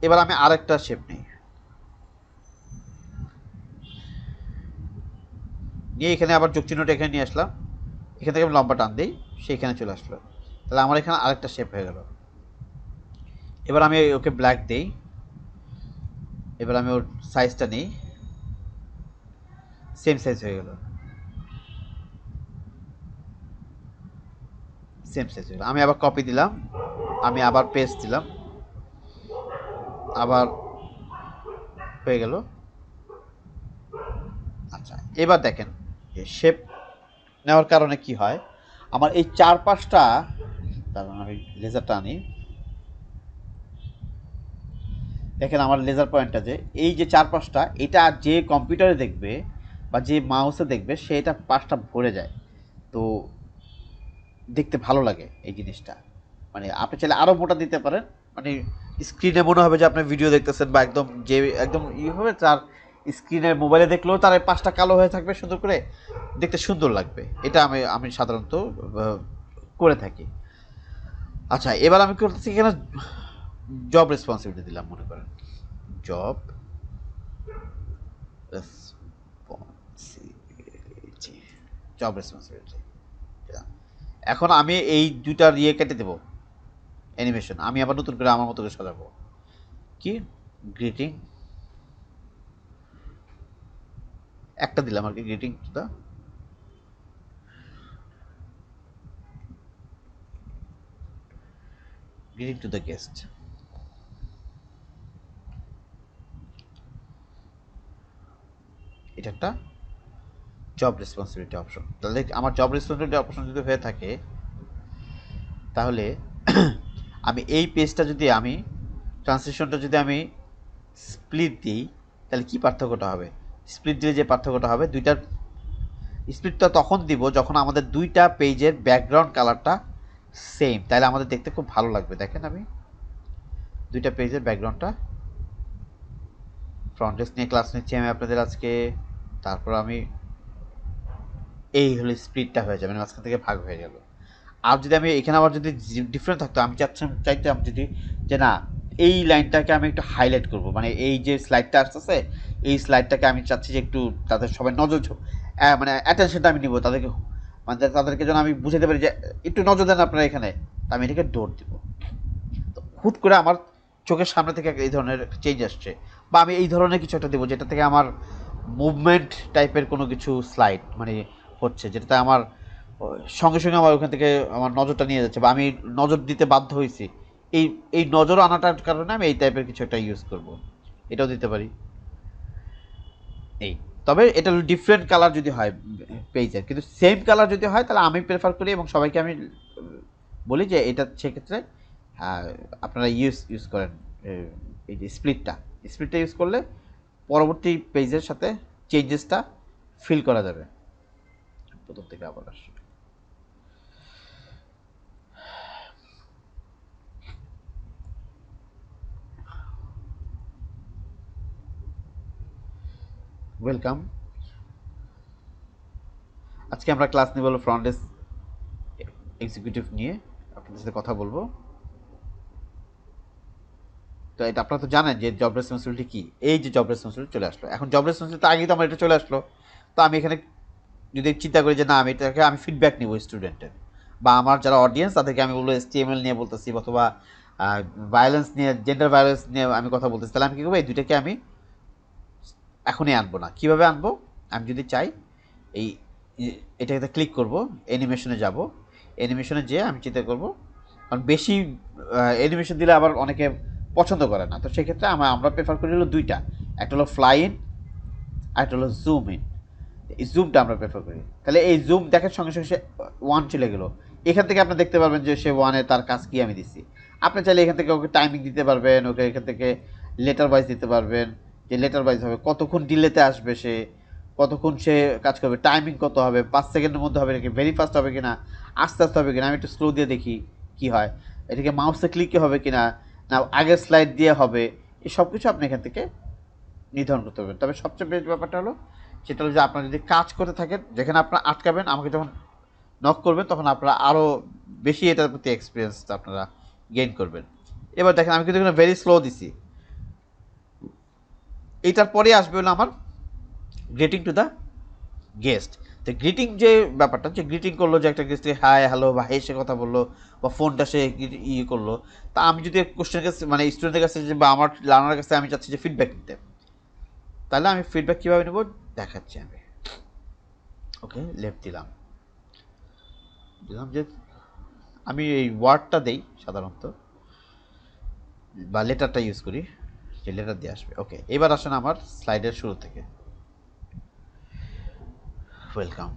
এবার আমি আরেকটা শেপ নিই, নিয়ে এখানে আবার যোগ চিহ্নটা এখানে নিয়ে আসলাম, এখান থেকে আমি লম্বা টান দিই, সেইখানে চলে আসলো। তাহলে আমার এখানে আরেকটা শেপ হয়ে গেল। এবার আমি ওকে ব্ল্যাক দিই, এবার আমি ওর সাইজটা নিই, সেম সাইজ হয়ে গেল, সেম সাইজ হয়ে গেল। আমি আবার কপি দিলাম, আমি আবার পেস্ট দিলাম, আবার হয়ে গেল। আচ্ছা, এবার দেখেন শেপ নেওয়ার কারণে কি হয়, আমার এই চারপাশটা, কারণ আমি লেজারটা আনি, দেখেন আমার লেজার পয়েন্টটা যে এই যে চারপাশটা, এটা যে কম্পিউটারে দেখবে বা যে মাউসে দেখবে সেটা পাশটা ভরে যায়। তো দেখতে ভালো লাগে এই জিনিসটা। মানে আপনি চাইলে আরও মোটা দিতে পারেন, মানে স্ক্রিনে মনে হবে যে আপনি ভিডিও দেখতেছেন, বা একদম যে একদম হবে তার স্ক্রিনের মোবাইলে দেখলেও তার এই পাশটা কালো হয়ে থাকবে, সুন্দর করে দেখতে সুন্দর লাগবে। এটা আমি আমি সাধারণত করে থাকি। আচ্ছা, এবার আমি করতেছি এখানে জব রেসপন্সিবিলিটি দিলাম, মনে করেন জব রেসপন্সিবিলিটি, জব রেসপন্সিবিলিটি। এখন আমি এই দুইটার ইয়ে কেটে দেবো, অ্যানিমেশন আমি আবার নতুন করে আমার মতো করে সাজাবো। কি গ্রিটিং একটা দিলাম আর কি, greeting to the, greeting to the guest. এটা একটা জব রেসপন্সিবিলিটি অপশন। তাহলে আমার জব রেসপন্সিবিলিটি অপশন যদি হয়ে থাকে, তাহলে আমি এই পেজটা যদি আমি ট্রান্সলেশনটা যদি আমি স্প্লিট দিই, তাহলে কি পার্থক্যটা হবে? স্প্লিট দিলে যে পার্থক্যটা হবে, দুইটার স্প্লিটটা তখন দিব যখন আমাদের দুইটা পেজের ব্যাকগ্রাউন্ড কালারটা সেম, তাহলে আমাদের দেখতে খুব ভালো লাগবে। দেখেন আমি দুইটা পেজের ব্যাকগ্রাউন্ডটা, ফ্রন্ট ডেস্ক নিয়ে ক্লাস নিচ্ছি আমি আপনাদের আজকে। তারপর আমি এই হলে স্প্লিটটা হয়ে যাবে, মাঝখান থেকে ভাগ হয়ে গেল। আর যদি আমি এখানে আবার যদি ডিফারেন্ট থাকতো, আমি চাইতাম যদি যে না এই লাইনটাকে আমি একটু হাইলাইট করব, মানে এই যে স্লাইডটা আসতেছে এই স্লাইডটাকে আমি চাচ্ছি যে একটু তাদের সবাই নজর মানে অ্যাটেনশনটা আমি নিব তাদেরকে, মানে তাদেরকে যেন আমি বুঝাতে পারি যে একটু নজর দেন আপনারা এখানে, তা আমি এটাকে দৌড় দিব। তো হুট করে আমার চোখের সামনে থেকে এই ধরনের চেঞ্জ আসছে, বা আমি এই ধরনের কিছু একটা দেবো যেটা থেকে আমার মুভমেন্ট টাইপের কোনো কিছু স্লাইড মানে হচ্ছে, যেটাতে আমার সঙ্গে সঙ্গে আমার ওখান থেকে আমার নজরটা নিয়ে যাচ্ছে, বা আমি নজর দিতে বাধ্য হয়েছি, এই এই নজর আনাটার কারণে আমি এই টাইপের কিছু একটা ইউজ করব। এটাও দিতে পারি এই। তবে এটা ডিফারেন্ট কালার যদি হয় পেজের, কিন্তু সেম কালার যদি হয় তাহলে আমি প্রেফার করি এবং সবাইকে আমি বলি যে এটা সেক্ষেত্রে আপনারা ইউজ করেন এই যে স্প্লিটটা ইউজ করলে পরবর্তী পেজের সাথে চেঞ্জেসটা ফিল করা যাবে। প্রথম থেকে আবার আসি, ওয়েলকাম। আজকে আমরা ক্লাস নিব হলো ফ্রন্ট ডেস্ক এক্সিকিউটিভ নিয়ে, আপনাদের সাথে কথা বলবো। তো এটা আপনারা তো জানেন যে জব রেসপন্সিবিলিটি কি, এই যে জব রেসপন্সিবিলিটি চলে আসলো। এখন জব রেসপন্সিবিলিটি আগেই তো আমার এটা চলে আসলো, তো আমি এখানে যদি চিন্তা করি যে না আমি এটাকে আমি ফিডব্যাক নিব স্টুডেন্টের, বা আমার যারা অডিয়েন্স তাদেরকে আমি বলবো HTML নিয়ে বলতেছি, অথবা ভায়োলেন্স নিয়ে, জেন্ডার ভায়োলেন্স নিয়ে আমি কথা বলতেছি, তাহলে আমি কী করবো, এই দুইটাকে আমি এখনই আনবো না। কীভাবে আনবো, আমি যদি চাই এই এটাতে ক্লিক করব, অ্যানিমেশনে যাব, অ্যানিমেশনে যেয়ে আমি চিন্তা করব, কারণ বেশি অ্যানিমেশন দিলে আবার অনেকে পছন্দ করে না, তো সেক্ষেত্রে আমরা প্রেফার করি হলো দুইটা, একটা হলো ফ্লাই ইন আর একটা হলো জুম ইন। এই জুমটা আমরা প্রেফার করি, তাহলে এই জুম দেখার সঙ্গে সঙ্গে সে ওয়ান চলে গেলো, এখান থেকে আপনি দেখতে পারবেন যে সে ওয়ানে তার কাজ কি আমি দিচ্ছি। আপনি চাইলে এখান থেকে ওকে টাইমিং দিতে পারবেন, ওকে এখান থেকে লেটার ওয়াইজ দিতে পারবেন, যে লেটার ওয়াইজ হবে কতক্ষণ ডিলেতে আসবে সে, কতক্ষণ সে কাজ করবে, টাইমিং কত হবে, 5 সেকেন্ডের মধ্যে হবে নাকি, ভেরি ফাস্ট হবে কিনা, আস্তে আস্তে হবে কিনা, আমি একটু স্লো দিয়ে দেখি কি হয়, এটাকে মাউসে ক্লিকে হবে কিনা, না আগের স্লাইড দিয়ে হবে, এই সব কিছু আপনি এখান থেকে নির্ধারণ করতে পারবেন। তবে সবচেয়ে বেস্ট ব্যাপারটা হলো সেটা হলো যে আপনারা যদি কাজ করতে থাকেন, যেখানে আপনারা আটকাবেন, আমাকে যখন নক করবেন তখন আপনারা আরও বেশি এটার প্রতি এক্সপিরিয়েন্স আপনারা গেইন করবেন। এবার দেখেন আমি কিন্তু এখানে ভেরি স্লো দিছি। এইটার পরে আসবে হলো আমার গ্রিটিং টু দ্য গেস্ট। তো গ্রিটিং যে ব্যাপারটা, যে গ্রিটিং করলো, যে একটা গেস্টে হাই হ্যালো বা হেসে কথা বললো বা ফোনটা সে ইয়ে করলো, তা আমি যদি কোশ্চেনের কাছে মানে স্টুডেন্টের কাছে যে বা আমার লার্নারের কাছে আমি চাচ্ছি যে ফিডব্যাক নিতে, তাহলে আমি ফিডব্যাক কীভাবে নেব দেখাচ্ছি আমি। ওকে, লেফট দিলাম যে আমি এই ওয়ার্ডটা দেই সাধারণত, বা লেটারটা ইউজ করি, যে লেটার দিয়ে আসবে। ওকে, এবার আসেন আমার স্লাইডের শুরু থেকে। ওয়েলকাম।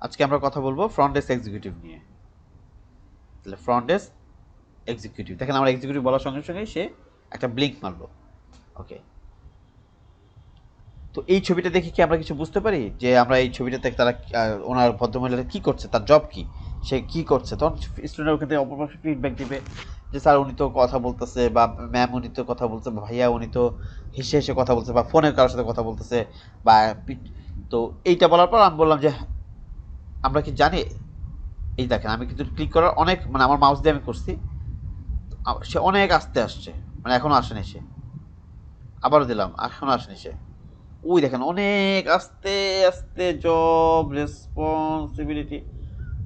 আজকে আমরা কথা বলবো ফ্রন্ট ডেস্ক এক্সিকিউটিভ নিয়ে। তাহলে ফ্রন্ট ডেস্ক এক্সিকিউটিভ, দেখেন আমার এক্সিকিউটিভ বলার সঙ্গে সঙ্গে সে একটা ব্লিঙ্ক মারলো। ওকে, তো এই ছবিটা দেখে কি আমরা কিছু বুঝতে পারি যে আমরা এই ছবিটাতে তারা ওনার ভদ্রমহিলাটা কী করছে, তার জব কি, সে কি করছে? তখন স্টুডেন্ট ওখান থেকে অপর ফিডব্যাক দিবে যে স্যার উনি তো কথা বলতেছে, বা ম্যাম উনি তো কথা বলছে, বা ভাইয়া উনি তো হেসে হেসে কথা বলছে, বা ফোনের কারোর সাথে কথা বলতেছে, বা তো এইটা বলার পর আমি বললাম যে আমরা কি জানি, এই দেখেন আমি কিন্তু ক্লিক করার অনেক মানে আমার মাউস দিয়ে আমি করছি, সে অনেক আস্তে আসছে, মানে এখনও আসেনি সে, আবারও দিলাম এখনও আসেনি সে, ওই দেখেন অনেক আস্তে আস্তে জব রেসপন্সিবিলিটি,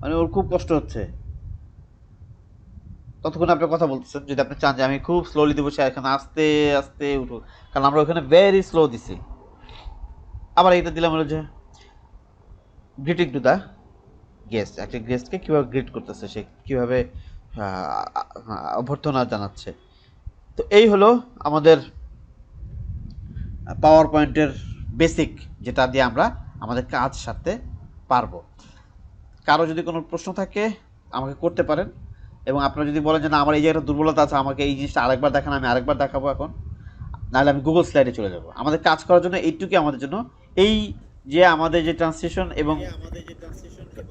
মানে ওর খুব কষ্ট হচ্ছে। ততক্ষণ আপনি কথা বলতেছেন, যদি আপনি চান যে আমি খুব স্লোলি দেবো, সে এখানে আস্তে আস্তে উঠো, কারণ আমরা ওখানে ভেরি স্লো দিছি। আবার এটা দিলাম হলো যে গ্রিটিং টু দ্য গেস্ট, একটা গেস্টকে কীভাবে গ্রিট করতেছে, সে কীভাবে অভ্যর্থনা জানাচ্ছে। তো এই হলো আমাদের পাওয়ার পয়েন্টের বেসিক, যেটা দিয়ে আমরা আমাদের কাজ সারতে পারবো। কারো যদি কোনো প্রশ্ন থাকে আমাকে করতে পারেন, এবং আপনারা যদি বলেন যে না আমার এই জায়গাটা দুর্বলতা আছে, আমাকে এই জিনিসটা আরেকবার দেখান, আমি আরেকবার দেখাবো এখন, নাহলে আমি গুগল স্লাইডে চলে যাব। আমাদের কাজ করার জন্য এইটুকুই আমাদের জন্য, এই যে আমাদের যে ট্রান্সলেশন এবং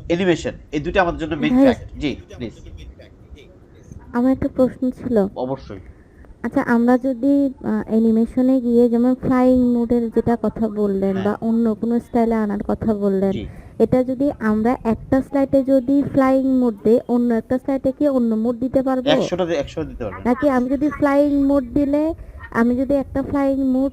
অ্যানিমেশন, এই দুটো আমাদের জন্য মেইন ভাই ফ্যাক্ট। G please. আমার একটা প্রশ্ন ছিল। অবশ্যই। আচ্ছা, আমরা যদি অ্যানিমেশনে গিয়ে যেমন ফ্লাইং মোডের যেটা কথা বললেন হ্যাঁ। বা অন্য কোনো স্টাইলে আনার কথা বললেন, জি, এটা যদি আমরা একটা স্লাইডে যদি ফ্লাইং মোড দেই, অন্য একটা স্লাইডে কি অন্য মোড দিতে পারবো? 100 দিতে পারবেন। নাকি আমি যদি ফ্লাইং মোড দিলে, আমি যদি একটা ফ্লাইং মোড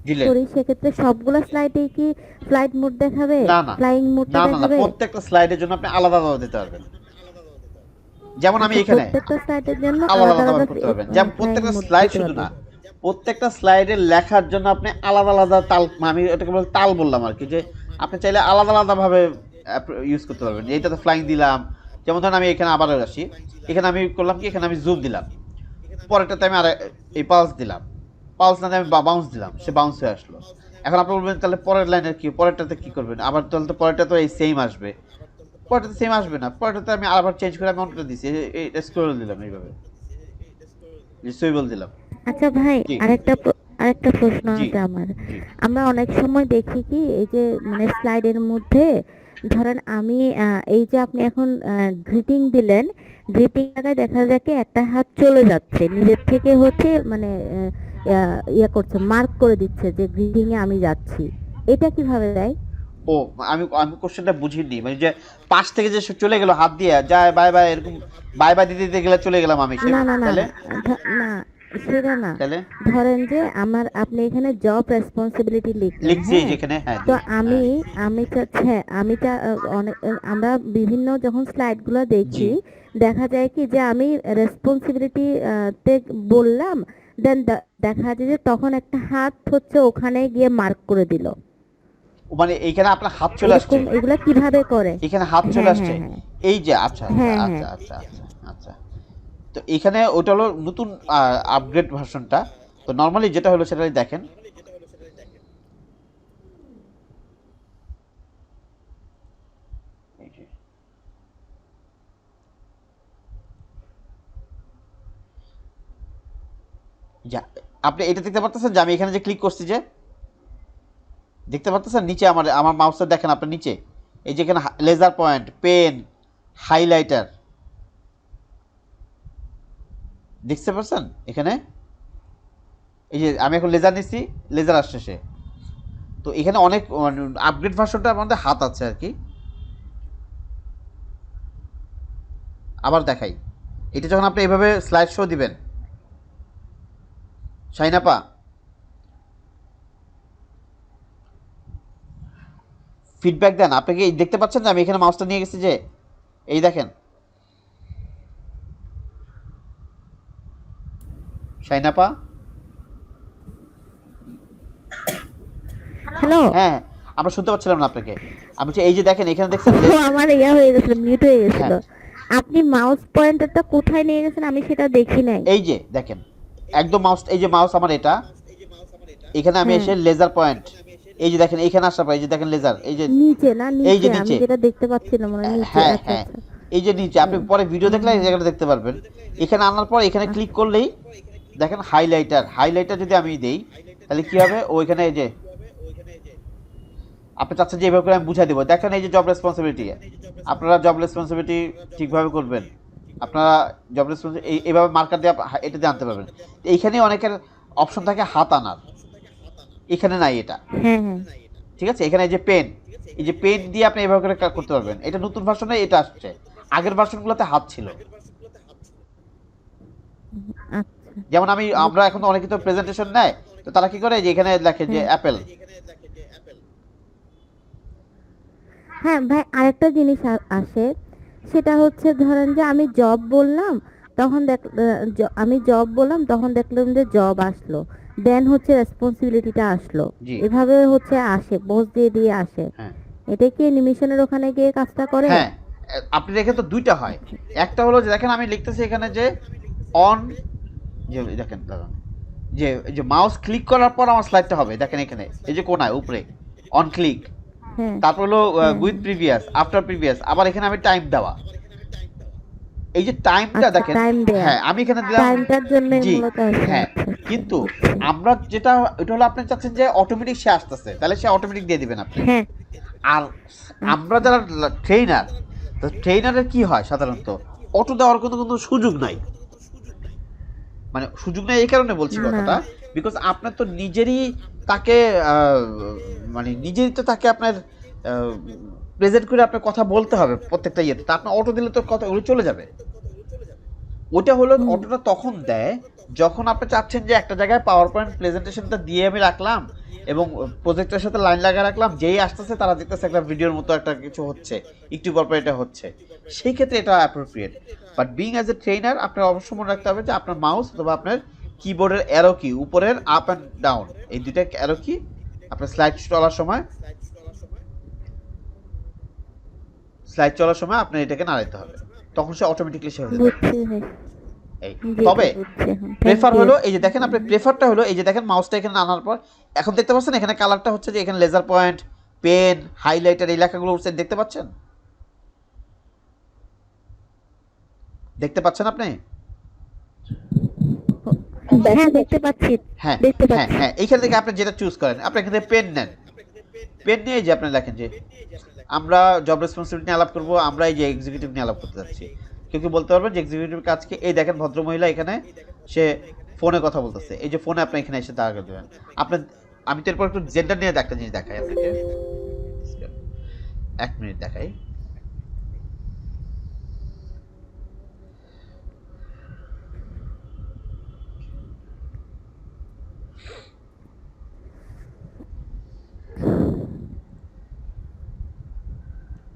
দিলেন করি সেক্ষেত্রে সবগুলো স্লাইডে কি ফ্লাইট মোড দেখাবে, না না ফ্লাইং মোডটা না না না, দেখাবে? প্রত্যেকটা স্লাইডের জন্য আপনি আলাদা আলাদা দিতে পারবেন। যেমন আমি আচ্ছা, এখানে প্রত্যেকটা স্লাইডের জন্য আলাদা আলাদা আলাদা আলাদা করতে পারবেন। যেমন ফ্লাইং প্রত্যেকটা মোড স্লাইড দিতে শুধু পারবো। না, প্রত্যেকটা স্লাইডের লেখার জন্য আপনি আলাদা আলাদা তাল, আমি এটাকে বলে তাল বললাম আর কি, যে আপনি চাইলে আলাদা আলাদা ভাবে ইউজ করতে পারবেন। এইটাতে ফ্লাইং দিলাম, যেমন ধরেন আমি এখানে আবার আসি, এখানে আমি করলাম কি, এখানে আমি জুম দিলাম, পরেরটাতে আমি আর এই পালস দিলাম, পালস না দিয়ে আমি বাউন্স দিলাম, সে বাউন্স হয়ে আসলো। এখন আপনি বলবেন তাহলে পরের লাইনের কি, পরেরটাতে কি করবেন? আবার তাহলে তো পরেরটা তো এই সেম আসবে, পরেরটাতে সেম আসবে না, পরেরটাতে আমি আবার চেঞ্জ করে আমি অন্যটা দিছি, এই স্ক্রল দিলাম এইভাবে, সুইবল দিলাম। আচ্ছা ভাই, জি আরেকটা প্রশ্ন জি আছে আমার। জি আমরা অনেক সময় দেখি কি এই যে মানে স্লাইডের মধ্যে ধরেন আমি এই যে আপনি এখন গ্রিটিং দিলেন, গ্রিটিং জায়গায় দেখা যায় কি একটা হাত চলে যাচ্ছে নিজের থেকে, হচ্ছে মানে ইয়া করছে, মার্ক করে দিচ্ছে যে গ্রিটিং এ আমি যাচ্ছি। এটা কিভাবে দেয়? ও, আমি আমি কোশ্চেনটা বুঝিনি, মানে যে পাশ থেকে যে সে চলে গেল হাত দিয়ে যায় বাই বাই, এরকম বাই বাই দিতে দিতে গেলে চলে গেলাম আমি, সে না না না তাহলে না, সেটা না। তাহলে ধরেন যে আপনি এখানে জব রেসপন্সিবিলিটি লিখলেন, লিখছি হ্যাঁ? যেখানে, হ্যাঁ তো দিলাম, আমি হ্যাঁ আমি চাচ্ছি, হ্যাঁ আমি অনেক আমরা বিভিন্ন যখন স্লাইড গুলো জি। দেখি, দেখা যায় কি যে আমি রেসপন্সিবিলিটি তে বললাম, দেন দেখা যায় যে তখন একটা হাত হচ্ছে ওখানে গিয়ে মার্ক করে দিল। মানে এইখানে আপনার হাত চলে আসছে, এরকম এগুলা কিভাবে করে? এখানে হাত চলে হ্যাঁ আসছে, হ্যাঁ হ্যাঁ এই যে আচ্ছা আচ্ছা হ্যাঁ হ্যাঁ। আচ্ছা আচ্ছা আচ্ছা আচ্ছা। তো এখানে ওটা হলো নতুন আপগ্রেড ভার্সনটা। তো নর্মালি যেটা হলো সেটা দেখেন, এই যে যা আপনি এটা দেখতে পারতেছেন যে আমি এখানে যে ক্লিক করছি, যে দেখতে পারতেছেন নিচে আমার আমার মাউসটা দেখেন আপনার নিচে, এই যে এখানে লেজার পয়েন্ট, পেন, হাইলাইটার, দেখতে পাচ্ছেন এখানে এই যে আমি এখন লেজার নিচ্ছি, লেজার আসছে সে। তো এখানে অনেক আপগ্রেড ভার্সনটার মধ্যে হাত আছে আর কি। আবার দেখাই, এটা যখন আপনি এইভাবে স্লাইড শো দিবেন, শাইনাপা ফিডব্যাক দেন। আপনি কি দেখতে পাচ্ছেন যে আমি এখানে মাউসটা নিয়ে গেছি, যে এই দেখেন শাইনাপা। হ্যালো। হ্যাঁ, আমরা শুনতে পাচ্ছিলাম না আপনাকে। আমি বলছি এই যে দেখেন এখানে দেখছেন ও আমার ইয়া হয়ে গেছিল, মিউট হয়ে গেছিল। হ্যাঁ আপনি মাউস পয়েন্টারটা কোথায় নিয়ে গেছেন আমি সেটা দেখি নাই। এই যে দেখেন একদম মাউস, এই যে মাউস আমার এটা, এখানে আমি হ্যাঁ, এসে লেজার পয়েন্ট, এই যে দেখেন এইখানে আসার পর এই যে দেখেন লেজার, এই যে নিচে না, এই যে নিচে আমি নিচে, যেটা দেখতে পাচ্ছিলাম মনে হয় নিচে। হ্যাঁ আচ্ছা হ্যাঁ আচ্ছা। এই যে নিচে। আপনি পরে ভিডিও দেখলে এই জায়গাটা দেখতে পারবেন। এখানে আনার পর এখানে ক্লিক করলেই দেখেন হাইলাইটার, হাইলাইটার যদি আমি দেই তাহলে কি হবে, ওইখানে এই যে আপনি চাচ্ছেন যে এইভাবে করে আমি বুঝাই দেবো। দেখেন এই যে জব রেসপন্সিবিলিটি, আপনারা জব রেসপন্সিবিলিটি ঠিকভাবে করবেন, আপনারা জব রেসপন্সিবিলিটি এইভাবে মার্কার দিয়ে এটা দিয়ে আনতে পারবেন। এইখানে অনেকের অপশন থাকে হাত আনার, এখানে নাই এটা। হ্যাঁ হ্যাঁ, ঠিক আছে, এখানে এই যে পেন, এই যে পেন দিয়ে আপনি এইভাবে করে করতে পারবেন। এটা নতুন ভার্সনে এটা আসছে, আগের ভার্সনগুলোতে হাত ছিল। আচ্ছা। যেমন আমরা এখন অনেকে তো প্রেজেন্টেশন নেয়, তো তারা কি করে যে এখানে লেখে যে হ্যাঁ অ্যাপেল। হ্যাঁ ভাই, আরেকটা জিনিস আসে, সেটা হচ্ছে ধরেন যে আমি জব বললাম, তখন আমি জব বললাম তখন দেখলাম যে জব আসলো, দেন হচ্ছে রেসপন্সিবিলিটিটা আসলো। জি এভাবে হচ্ছে আসে, বস দিয়ে দিয়ে আসে। হ্যাঁ এটা কি অ্যানিমেশনের ওখানে গিয়ে কাজটা করে? হ্যাঁ, আপনি দেখেন তো দুইটা হয়। একটা হলো যে দেখেন আমি লিখতেছি এখানে যে অন, যে দেখেন দাঁড়ান, যে এই যে মাউস ক্লিক করার পর আমার স্লাইডটা হবে, দেখেন এখানে এই যে কোনায় উপরে অন ক্লিক, হ্যাঁ তারপর হলো হ্যাঁ উইথ হ্যাঁ। প্রিভিয়াস, আফটার প্রিভিয়াস, আবার এখানে আমি টাইম দেওয়া, এই যে টাইমটা আচ্ছা, দেখেন। টাইম দেয়া, হ্যাঁ আমি এখানে দিলাম টাইমটার জন্য জি। মূলত আসে। হ্যাঁ আচ্ছা আচ্ছা, কিন্তু বুঝছি। আমরা যেটা, এটা হলো আপনি চাচ্ছেন যে অটোমেটিক সে আসতেছে, তাহলে সে অটোমেটিক দিয়ে দিবেন আপনি। হ্যাঁ আর আমরা আচ্ছা। যারা ট্রেনার, তো ট্রেনারের কি হয় সাধারণত অটো দেওয়ার কোনো কোনো সুযোগ নাই। মানে সুযোগ নেই এই কারণে বলছি না, কথাটা, বিকজ আপনার তো নিজেরই তাকে আহ, মানে নিজেরই তো তাকে আপনার প্রেজেন্ট করে আপনার কথা বলতে হবে প্রত্যেকটা ইয়েতে। তা আপনার অটো দিলে তো কথা ওগুলো চলে যাবে। ওটা হলো হুম, অটোটা তখন দেয় যখন আপনি চাচ্ছেন যে একটা জায়গায় পাওয়ার পয়েন্ট প্রেজেন্টেশনটা দিয়ে আমি রাখলাম এবং প্রজেক্টের সাথে লাইন লাগা রাখলাম, যেই আসতেছে তারা দেখতেছে একটা ভিডিওর মতো একটা কিছু হচ্ছে, একটু পর পর এটা হচ্ছে, সেই ক্ষেত্রে এটা appropriate. But being as a trainer আপনার অবশ্যই মনে রাখতে হবে যে আপনার মাউস অথবা আপনার কিবোর্ডের অ্যারো কি, উপরের আপ অ্যান্ড ডাউন এই দুইটা অ্যারো কি আপনার স্লাইড চলার সময় আপনার এটাকে নাড়াইতে হবে, তখন সে অটোমেটিকলি সে হয়ে যাবে। বুঝছি ভাই। এই জি জি, তবে বুঝছি এখন। Thank prefer you. হলো এই যে দেখেন আপনি প্রেফারটা হলো এই যে দেখেন মাউসটা এখানে আনার পর এখন দেখতে পাচ্ছেন এখানে কালারটা হচ্ছে যে এখানে লেজার পয়েন্ট, পেন, হাইলাইটার এই লেখাগুলো উঠছে, দেখতে পাচ্ছেন? দেখতে পাচ্ছেন আপনি? হ্যাঁ দেখতে পাচ্ছি, হ্যাঁ দেখতে হ্যাঁ পাচ্ছি। হ্যাঁ, এইখান থেকে আপনি যেটা চুজ করেন, আপনি এখান থেকে পেন নেন, পেন নিয়ে এই যে আপনি লেখেন যে আমরা জব রেসপন্সিবিলিটি নিয়ে আলাপ করবো, আমরা এই যে এক্সিকিউটিভ নিয়ে আলাপ করতে যাচ্ছি। কেউ কি বলতে পারবেন যে এক্সিকিউটিভ কাজকে, এই দেখেন ভদ্রমহিলা এখানে সে ফোনে কথা বলতেছে, এই যে ফোনে আপনি এখানে এসে দাঁড়া করে দেবেন আপনার। আমি তো এরপর একটু জেন্ডার নিয়ে একটা জিনিস দেখাই আপনাকে, 1 মিনিট দেখাই।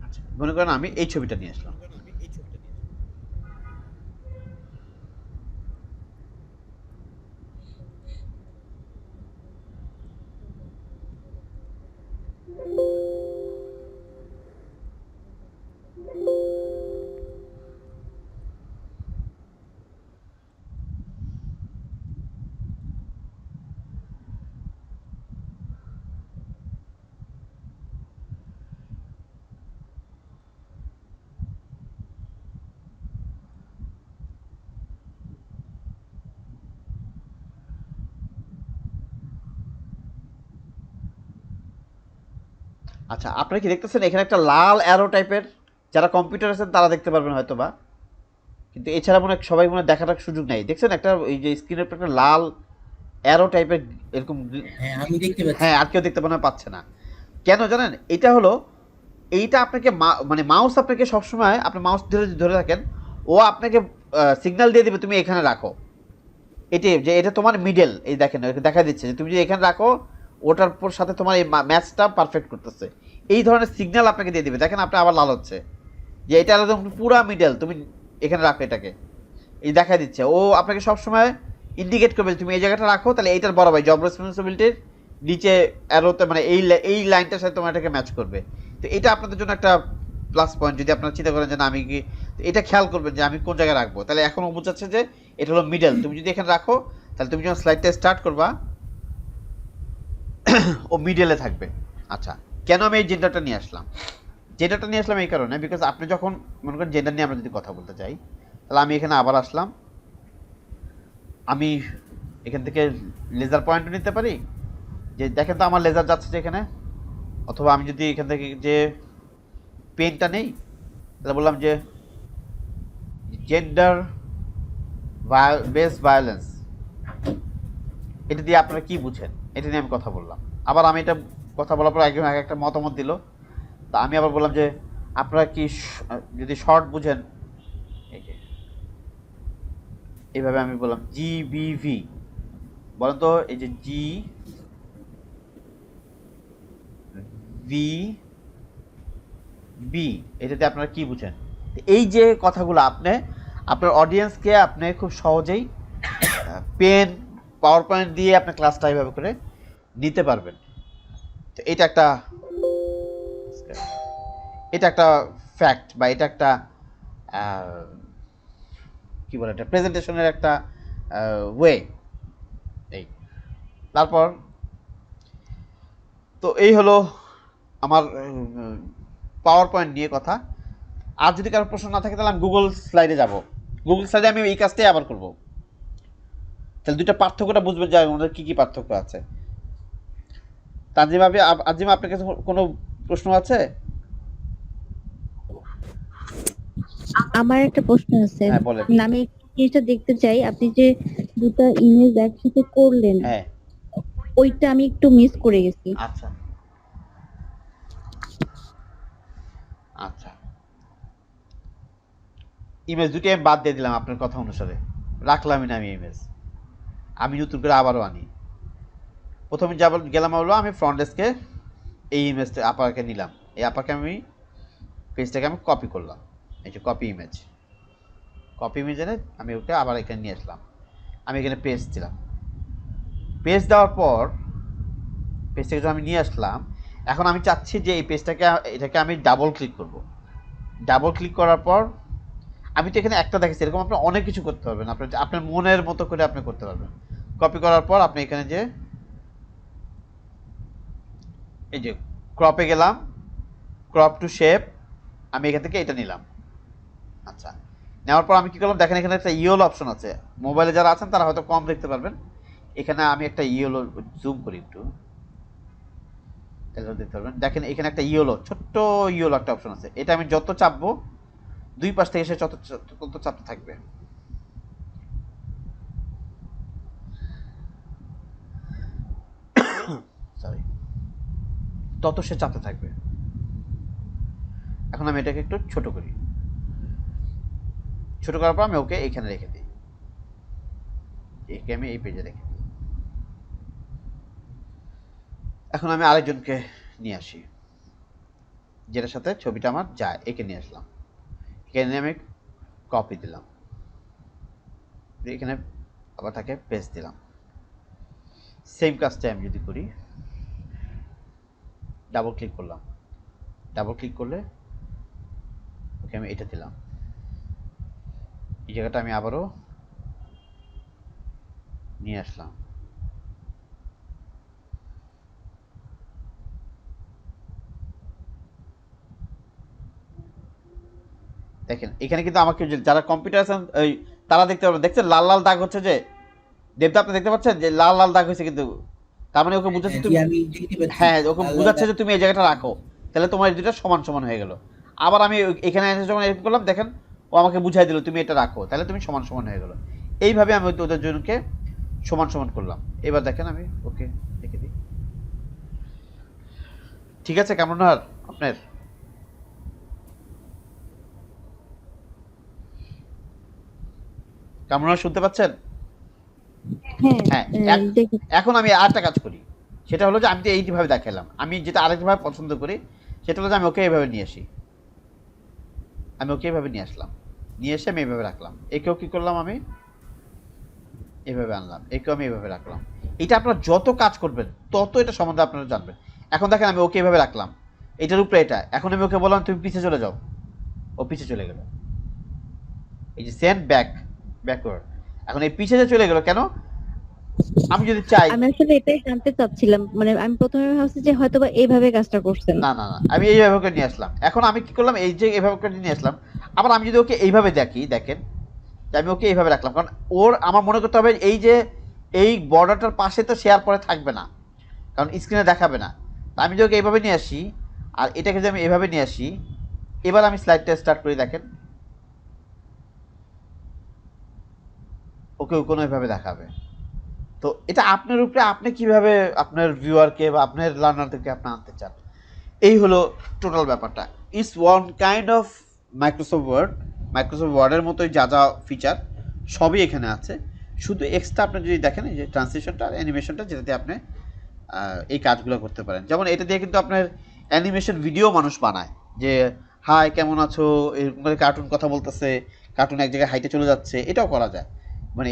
আচ্ছা, মনে করেন আমি এই ছবিটা নিয়ে আসলাম, আচ্ছা আপনারা কি দেখতেছেন এখানে একটা লাল অ্যারো টাইপের, যারা কম্পিউটার আছেন তারা দেখতে পারবেন হয়তো বা, কিন্তু এছাড়া মনে হয় সবাই মনে হয় দেখার সুযোগ নাই। দেখছেন একটা এই যে স্ক্রিনের উপর একটা লাল অ্যারো টাইপের এরকম হ্যাঁ আমি দেখতে পাচ্ছি। হ্যাঁ, আর কেউ দেখতে মনে হয় পাচ্ছে না। কেন জানেন? এটা হলো এইটা আপনাকে মানে মাউস আপনাকে সবসময় আপনি মাউস ধরে ধরে থাকেন, ও আপনাকে সিগন্যাল দিয়ে দিবে তুমি এখানে রাখো। এটি যে এটা তোমার মিডল, এই দেখেন দেখা দিচ্ছে যে তুমি যদি এখানে রাখো ওটার পর সাথে তোমার এই ম্যাচটা পারফেক্ট করতেছে, এই ধরনের সিগন্যাল আপনাকে দিয়ে দিবে। দেখেন আপনি আবার লাল হচ্ছে যে এটা একদম পুরা মিডল, তুমি এখানে রাখো এটাকে, এই দেখা দিচ্ছে। ও আপনাকে সবসময় ইন্ডিকেট করবে যে তুমি এই জায়গাটা রাখো, তাহলে এইটার বরাবর জব রেসপন্সিবিলিটির নিচে অ্যারোতে মানে এই লাইনটার সাথে তোমার এটাকে ম্যাচ করবে। তো এটা আপনাদের জন্য একটা প্লাস পয়েন্ট। যদি আপনারা চিন্তা করেন যে না আমি কি, এটা খেয়াল করবেন যে আমি কোন জায়গায় রাখবো। তাহলে এখন ও বোঝাচ্ছে যে এটা হলো মিডল, তুমি যদি এখানে রাখো তাহলে তুমি যখন স্লাইডটা স্টার্ট করবা ও মিডলে থাকবে। আচ্ছা, কেন আমি এই জেন্ডারটা নিয়ে আসলাম? জেন্ডারটা নিয়ে আসলাম এই কারণে, বিকজ আপনি যখন মনে করেন জেন্ডার নিয়ে আমরা যদি কথা বলতে চাই, তাহলে আমি এখানে আবার আসলাম, আমি এখান থেকে লেজার পয়েন্ট নিতে পারি, যে দেখেন তো আমার লেজার যাচ্ছে যে এখানে। অথবা আমি যদি এখান থেকে যে পেনটা নেই, তাহলে বললাম যে জেন্ডার বেস ভায়োলেন্স, এটা দিয়ে আপনারা কি বুঝেন, এটা নিয়ে আমি কথা বললাম। আবার আমি এটা কথা বলার পর একজন এক একটা মতামত দিল, তা আমি আবার বললাম যে আপনারা কি যদি শর্ট বুঝেন, এই যে এইভাবে আমি বললাম জিবিভি, বলেন তো এই যে জি ভি বি, এটাতে আপনারা কি বুঝেন। এই যে কথাগুলো আপনি আপনার অডিয়েন্সকে আপনি খুব সহজেই পেন পাওয়ার পয়েন্ট দিয়ে আপনার ক্লাসটা এইভাবে করে নিতে পারবেন। তো এটা একটা ফ্যাক্ট, বা এটা একটা কি বলে, এটা প্রেজেন্টেশনের একটা ওয়ে। এই তারপর তো এই হলো আমার পাওয়ার পয়েন্ট নিয়ে কথা। আর যদি কারো প্রশ্ন না থাকে তাহলে আমি গুগল স্লাইডে যাব। গুগল স্লাইডে আমি এই কাজটাই আবার করব। তাহলে দুইটা পার্থক্যটা বুঝবেন যে আমাদের কী কী পার্থক্য আছে। তানজিমা আজিমা, আপনার কাছে কোনো প্রশ্ন আছে? আমার একটা প্রশ্ন আছে। হ্যাঁ বলেন। আমি একটু জিনিসটা দেখতে চাই, আপনি যে দুটো ইমেজ একসাথে করলেন, হ্যাঁ ওইটা আমি একটু মিস করে গেছি। আচ্ছা আচ্ছা, ইমেজ দুটি আমি বাদ দিয়ে দিলাম আপনার কথা অনুসারে, রাখলামই না আমি ইমেজ। আমি নতুন করে আবারও আনি। প্রথমে গেলাম হলো আমি ফ্রন্ট ডেস্কে এই ইমেজটা আপাকে নিলাম, এই আপাকে আমি পেজটাকে আমি কপি করলাম, এই যে কপি ইমেজ এনে আমি ওকে আবার এখানে নিয়ে আসলাম। আমি এখানে পেস্ট দিলাম। পেস্ট দেওয়ার পর পেজটাকে যখন আমি নিয়ে আসলাম, এখন আমি চাচ্ছি যে এই এটাকে আমি ডাবল ক্লিক করব। ডাবল ক্লিক করার পর আমি তো এখানে একটা দেখেছি, এরকম আপনি অনেক কিছু করতে পারবেন, আপনার মনের মতো করে আপনি করতে পারবেন। কপি করার পর আপনি এখানে যে এই যে ক্রপে গেলাম, ক্রপ টু শেপ, আমি এখান থেকে এটা নিলাম। আচ্ছা, নেওয়ার পর আমি কি করলাম, দেখেন এখানে একটা ইয়েলো অপশন আছে। মোবাইলে যারা আছেন তারা হয়তো কম দেখতে পারবেন। এখানে আমি একটা ইয়েলো জুম করি একটু, তাহলে দেখতে পারবেন। দেখেন এখানে একটা ছোট্ট ইয়েলো একটা অপশন আছে। এটা আমি যত চাপবো দুই পাশ থেকে সে তত চাপতে থাকবে। সরি, তত সে চাপতে থাকবে। এখন আমি এটাকে একটু ছোট করি। ছোট করার পর আমি ওকে এখানে রেখে দিই, একে আমি এই পেজে রেখে দিই। এখন আমি আরেকজনকে নিয়ে আসি যেটার সাথে ছবিটা আমার যায়, একে নিয়ে আসলাম। এখানে আমি কপি দিলাম, এখানে আবার তাকে পেস্ট দিলাম। সেম কাজটা আমি যদি করি, ডাবল ক্লিক করলাম, ডাবল ক্লিক করলে ওকে আমি এটা দিলাম। এই জায়গাটা আমি আবারও নিয়ে আসলাম। দেখেন এখানে কিন্তু আমাকে যারা কম্পিউটার আছেন তারা দেখতে পাবেন, দেখছেন লাল লাল দাগ হচ্ছে, যে দেবদা আপনি দেখতে পাচ্ছেন যে লাল লাল দাগ হয়েছে, কিন্তু তার মানে ওকে বুঝাচ্ছে তুমি, হ্যাঁ ওকে বুঝাচ্ছে যে তুমি এই জায়গাটা রাখো, তাহলে তোমার এই দুটো সমান সমান হয়ে গেল। আবার আমি এখানে এসে যখন এরকম করলাম, দেখেন ও আমাকে বুঝাই দিল তুমি এটা রাখো, তাহলে তুমি সমান সমান হয়ে গেল। এইভাবে আমি ওদের জনকে সমান সমান করলাম। এবার দেখেন আমি ওকে দেখে দিই, ঠিক আছে কেমন আর আপনার? কেমন আর শুনতে পাচ্ছেন? হ্যাঁ, দেখি। এখন আমি আরেকটা কাজ করি, সেটা হলো যে আমি তো এইভাবে দেখালাম, আমি যেটা আরেকভাবে পছন্দ করি সেটা হলো যে আমি ওকে এইভাবে নিয়ে আসি, আমি ওকে এইভাবে নিয়ে আসলাম, নিয়ে এসে আমি এইভাবে রাখলাম। একেও কি করলাম আমি এইভাবে আনলাম, একেও আমি এইভাবে রাখলাম। এটা আপনারা যত কাজ করবেন তত এটা সম্বন্ধে আপনারা জানবেন। এখন দেখেন আমি ওকে এইভাবে রাখলাম, এটার উপরে এটা, এখন আমি ওকে বললাম তুমি পিছে চলে যাও, ও পিছে চলে গেল। এই যে সেন্ড ব্যাকওয়ার্ড, এখন এই পিছে যে চলে গেল কেন? আমি যদি চাই, আমি আসলে এটাই জানতে চাচ্ছিলাম, মানে আমি প্রথমে ভাবছি যে হয়তোবা এইভাবে কাজটা করছেন। না না না, আমি এইভাবে করে নিয়ে আসলাম। এখন আমি কি করলাম, এই যে এইভাবে করে নিয়ে আসলাম, আবার আমি যদি ওকে এইভাবে দেখি, দেখেন যে আমি ওকে এইভাবে রাখলাম, কারণ ওর আমার মনে করতে হবে এই যে এই বর্ডারটার পাশে তো শেয়ার পরে থাকবে না, কারণ স্ক্রিনে দেখাবে না। তা আমি যদি ওকে এইভাবে নিয়ে আসি আর এটাকে যদি আমি এইভাবে নিয়ে আসি, এবার আমি স্লাইডটা স্টার্ট করি, দেখেন ওকে কোনো এইভাবে দেখাবে। তো এটা আপনার উপরে, আপনি কিভাবে আপনার ভিউয়ারকে বা আপনার লার্নারদেরকে আপনি আনতে চান, এই হলো টোটাল ব্যাপারটা। It's one kind of Microsoft ওয়ার্ডের মতোই যা যা ফিচার সবই এখানে আছে, শুধু এক্সট্রা আপনি যদি দেখেন এই যে ট্রান্সলেশনটা আর অ্যানিমেশনটা, যেটাতে আপনি এই কাজগুলো করতে পারেন। যেমন এটা দিয়ে কিন্তু আপনার অ্যানিমেশন ভিডিও মানুষ বানায়, যে হাই কেমন আছো, এরকম করে কার্টুন কথা বলতেছে, কার্টুন এক জায়গায় হাইটে চলে যাচ্ছে, এটাও করা যায় মানে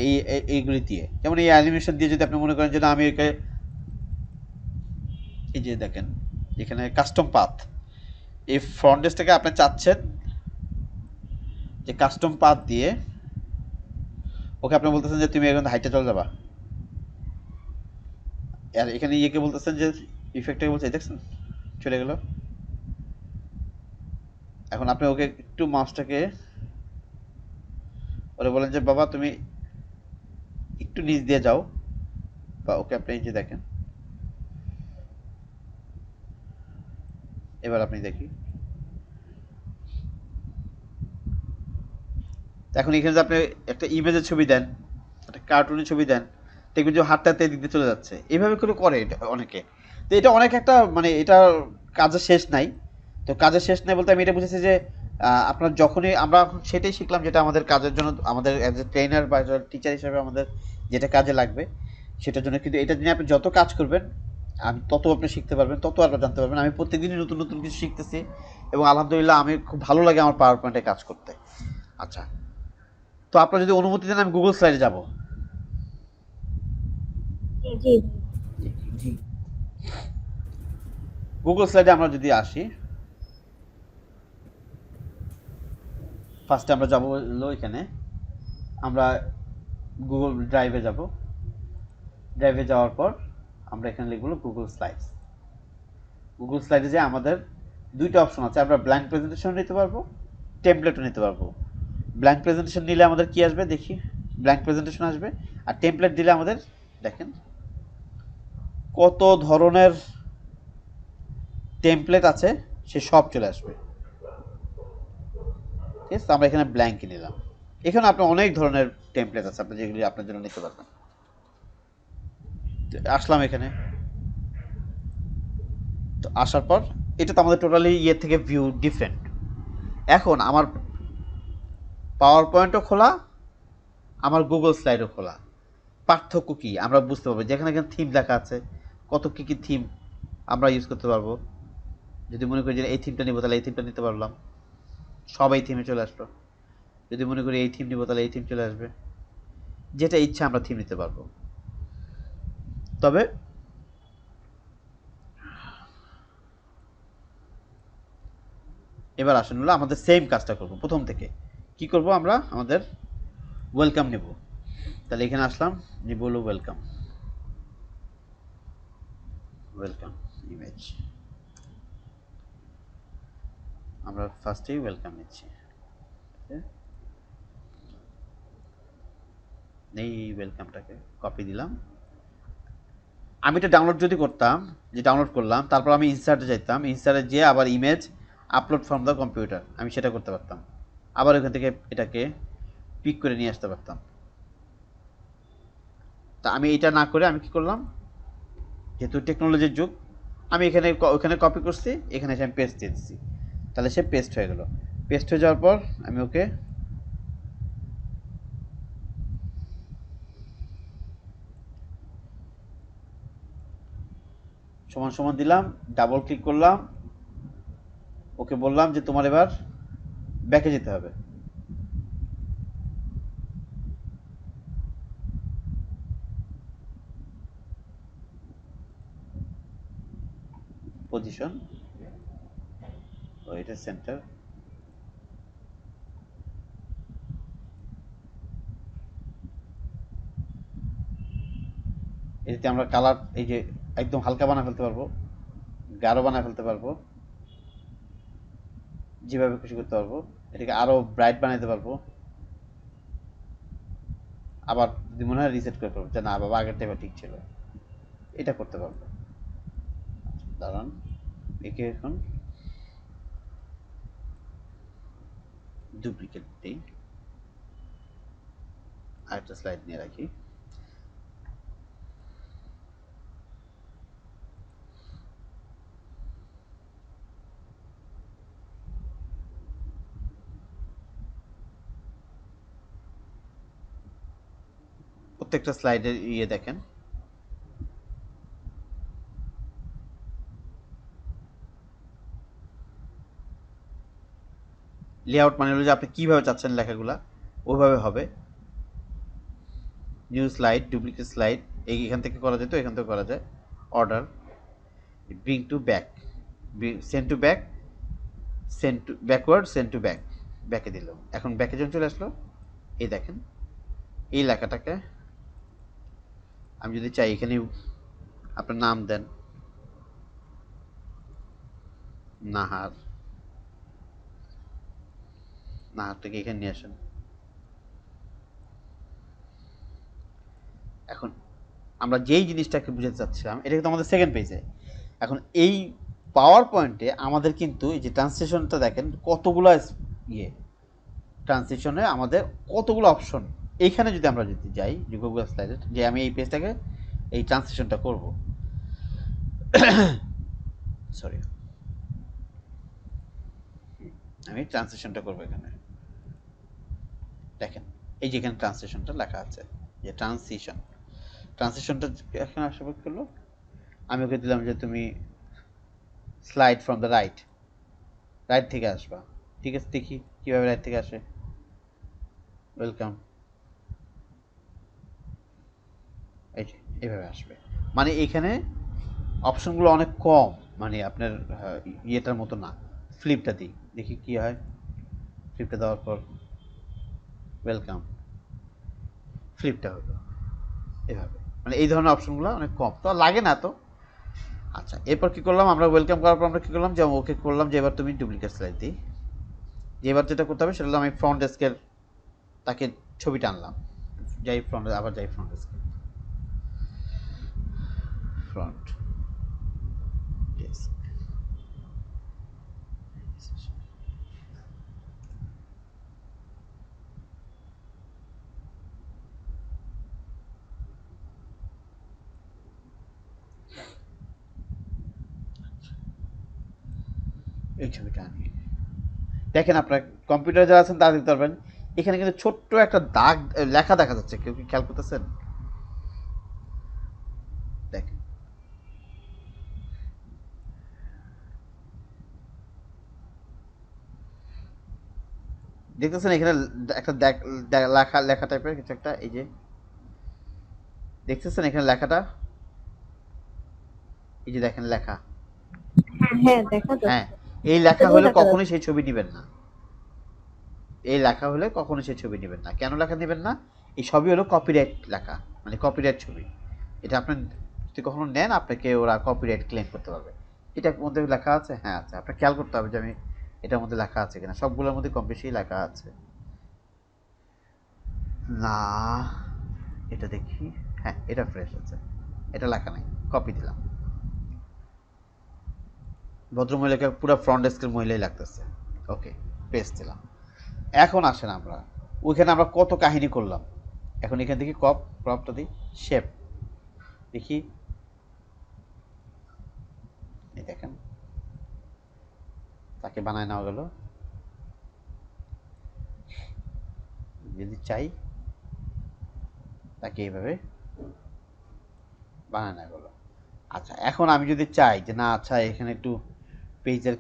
এইগুলি দিয়ে। যেমন এই অ্যানিমেশন দিয়ে যদি আপনি মনে করেন যে না আমি একে, এই যে দেখেন এখানে কাস্টম পাথ, এই ফ্রন্ট ডেস্কটাকে আপনি চাচ্ছেন যে কাস্টম পাথ দিয়ে ওকে আপনি বলতেছেন যে তুমি এখন হাইটে চলে যাবা, আর এখানে ইয়েকে বলতেছেন যে ইফেক্টটাকে বলছে দেখছেন চলে গেল। এখন আপনি ওকে একটু মাউসটাকে ওরে বলেন যে বাবা তুমি একটু নিচ দিয়ে যাও, বা ওকে আপনি এই যে দেখেন, এবার আপনি দেখি এখন এখানে যে আপনি একটা ইমেজের ছবি দেন, একটা কার্টুনের ছবি দেন, দেখবেন যে হাতটাতে এদিক দিয়ে চলে যাচ্ছে, এইভাবে করে করে এটা অনেকে। তো এটা অনেক একটা মানে এটা কাজের শেষ নাই। তো কাজের শেষ নাই বলতে আমি এটা বুঝেছি যে আপনার যখনই আমরা এখন সেটাই শিখলাম যেটা আমাদের কাজের জন্য, আমাদের অ্যাজ এ ট্রেনার বা টিচার হিসেবে আমাদের যেটা কাজে লাগবে সেটার জন্য। কিন্তু এটা নিয়ে আপনি যত কাজ করবেন আমি তত আপনি শিখতে পারবেন, তত আরও জানতে পারবেন। আমি প্রত্যেকদিনই নতুন নতুন কিছু শিখতেছি এবং আলহামদুলিল্লাহ আমি খুব ভালো লাগে আমার পাওয়ার পয়েন্টে কাজ করতে। আচ্ছা, তো আপনার যদি অনুমতি দেন আমি গুগল স্লাইডে যাব। জি। জি। গুগল স্লাইডে আমরা যদি আসি, ফার্স্টে আমরা যাবো হলো এখানে, আমরা গুগল ড্রাইভে যাব। ড্রাইভে যাওয়ার পর আমরা এখানে লিখবো গুগল স্লাইডস। গুগল স্লাইডে যে আমাদের দুইটা অপশন আছে, আমরা ব্ল্যাঙ্ক প্রেজেন্টেশন নিতে পারবো, টেমপ্লেটও নিতে পারবো। ব্ল্যাঙ্ক প্রেজেন্টেশন নিলে আমাদের কি আসবে দেখি, ব্ল্যাঙ্ক প্রেজেন্টেশন আসবে। আর টেমপ্লেট দিলে আমাদের দেখেন কত ধরনের টেমপ্লেট আছে সে সব চলে আসবে। ঠিক আছে, আমরা এখানে ব্ল্যাঙ্কই নিলাম। এখানে আপনার অনেক ধরনের টেমপ্লেট আছে আপনি যেগুলি আপনার জন্য নিতে পারবেন। আসলাম এখানে, তো আসার পর এটা তো আমাদের টোটালি ইয়ে থেকে ভিউ ডিফারেন্ট। এখন আমার পাওয়ার পয়েন্টও খোলা, আমার গুগল স্লাইডও খোলা। পার্থক্য কি আমরা বুঝতে পারবো, যেখানে এখানে থিম লেখা আছে, কত কী কী থিম আমরা ইউজ করতে পারবো। যদি মনে করি যে এই থিমটা নিবো তাহলে এই থিমটা নিতে পারলাম, সব এই থিমে চলে আসলো। যদি মনে করি এই থিম নিবো তাহলে এই থিম চলে আসবে, যেটা ইচ্ছা আমরা থিম নিতে পারবো। তবে এবার আসেন হলো আমাদের সেম কাজটা করব প্রথম থেকে। কি করব, আমরা আমাদের ওয়েলকাম নেব। তাহলে এখানে আসলাম, নিব হলো ওয়েলকাম, ওয়েলকাম ইমেজ। আমরা ফার্স্টেই ওয়েলকাম নিচ্ছি, এই ওয়েলকামটাকে কপি দিলাম। আমি এটা ডাউনলোড যদি করতাম, যে ডাউনলোড করলাম তারপর আমি ইনসার্টে যাইতাম, ইনসার্টে যেয়ে আবার image upload from the computer আমি সেটা করতে পারতাম। আবার ওখান থেকে এটাকে পিক করে নিয়ে আসতে পারতাম। তা আমি এটা না করে আমি কি করলাম, যেহেতু টেকনোলজির যুগ, আমি এখানে ওখানে কপি করছি, এখানে এসে আমি পেস্ট দিয়ে দিচ্ছি, তাহলে সে পেস্ট হয়ে গেল। পেস্ট হয়ে যাওয়ার পর আমি ওকে সমান সমান দিলাম, ডাবল ক্লিক করলাম, ওকে বললাম যে তোমার এবার ব্যাকে যেতে হবে। পজিশন, এটা সেন্টার, এতে আমরা কালার এই যে একদম হালকা বানায় ফেলতে পারবো, গাঢ় বানায় ফেলতে পারবো, যেভাবে খুশি করতে পারবো। এটাকে আরো ব্রাইট বানাইতে পারবো, আবার যদি মনে হয় রিসেট করে পারবো যে না বাবা আগের টাইপে ঠিক ছিল, এটা করতে পারবো। দাঁড়ান, একে এখন ডুপ্লিকেট দিই, আরেকটা স্লাইড নিয়ে রাখি। প্রত্যেকটা স্লাইডের ইয়ে দেখেন, লেআউট মানে হলো যে আপনি কিভাবে চাচ্ছেন লেখাগুলা ওইভাবে হবে। নিউ স্লাইড, ডুপ্লিকেট স্লাইড, এখান থেকে করা যেত, এখান থেকে করা যায়। Order, bring to back, send to back, send to backward, send to back, ব্যাকে দিল। এখন ব্যাকে যখন চলে আসলো, এই দেখেন এই লেখাটাকে আমি যদি চাই এখানে আপনার নাম দেন, নাহার, নাহারটাকে এখানে নিয়ে আসেন। এখন আমরা যেই জিনিসটাকে বুঝাতে চাচ্ছিলাম এটা কিন্তু আমাদের সেকেন্ড পেজে। এখন এই পাওয়ার পয়েন্টে আমাদের কিন্তু এই যে ট্রান্সলেশনটা দেখেন কতগুলো ইয়ে, ট্রান্সলেশনে আমাদের কতগুলো অপশন। এইখানে যদি আমরা যদি যাই গুগল স্লাইডে, যে আমি এই পেজটাকে এই ট্রান্সলেশনটা করব, সরি আমি ট্রান্সলেশনটা করব, এখানে দেখেন এই যে এখানে ট্রান্সলেশনটা লেখা আছে, যে ট্রান্সলেশনটা এখানে আসবে করলো, আমি ওকে দিলাম যে তুমি slide from the right, right থেকে আসবা। ঠিক আছে, দেখি কীভাবে রাইট থেকে আসে। ওয়েলকাম, এই যে এইভাবে আসবে। মানে এখানে অপশনগুলো অনেক কম, মানে আপনার ইয়েটার মতো না। ফ্লিপটা দিই, দেখি কি হয়। ফ্লিপটা দেওয়ার পর ওয়েলকাম, ফ্লিপটা হলো এভাবে। মানে এই ধরনের অপশনগুলো অনেক কম, তো লাগে না তো। আচ্ছা, এরপর কি করলাম, আমরা ওয়েলকাম করার পর আমরা কি করলাম, যে ওকে করলাম যে এবার তুমি ডুপ্লিকেট স্লাইড দিই। যে এবার যেটা করতে হবে সেটা হলো আমি ফ্রন্ট ডেস্কের তাকে ছবিটা আনলাম, যাই ফ্রন্ট, আবার যাই ফ্রন্ট ডেস্কে, ফ্রন্ট ডেস্ক, এই ছবিটা আনি। দেখেন আপনার কম্পিউটার যারা আছেন তারা দেখতে পারবেন এখানে কিন্তু ছোট্ট একটা দাগ লেখা দেখা যাচ্ছে, কেউ কি খেয়াল করতেছেন? দেখেন দেখতেছেন এখানে একটা লেখা লেখা টাইপের কিছু একটা, এই যে দেখতেছেন এখানে লেখাটা, এই যে দেখেন লেখা। হ্যাঁ, দেখা হ্যাঁ, যাচ্ছে। এই লেখা এতটুকু হলে দেখা কখনোই যাচ্ছে। সেই ছবি নেবেন না। এই লেখা হলে কখনোই সেই ছবি নেবেন না। কেন লেখা নেবেন না? এই সবই হলো কপিরাইট লেখা, মানে কপিরাইট ছবি। এটা আপনি যদি কখনো নেন আপনাকে ওরা কপিরাইট ক্লেম করতে পারবে। এটার মধ্যে লেখা আছে, হ্যাঁ আছে, আপনার খেয়াল করতে হবে যে আমি এটার মধ্যে লেখা আছে কিনা। সবগুলোর মধ্যে কম বেশি লেখা আছে না। এটা দেখি, হ্যাঁ এটা ফ্রেশ আছে, এটা লেখা নাই, কপি দিলাম। ভদ্রমহিলাকে পুরো ফ্রন্ট ডেস্কের মহিলাই লাগতেছে, ওকে পেস্ট দিলাম। এখন আসেন আমরা ওইখানে আমরা কত কাহিনী করলাম। এখন এখান থেকে ক্রপটা দিই, শেপ দেখি, এই দেখেন তাকে বানায় নেওয়া গেল। যদি চাই তাকে এইভাবে বানায় নেওয়া গেল। আচ্ছা এখন আমি যদি চাই যে না আচ্ছা এখানে একটু পেজের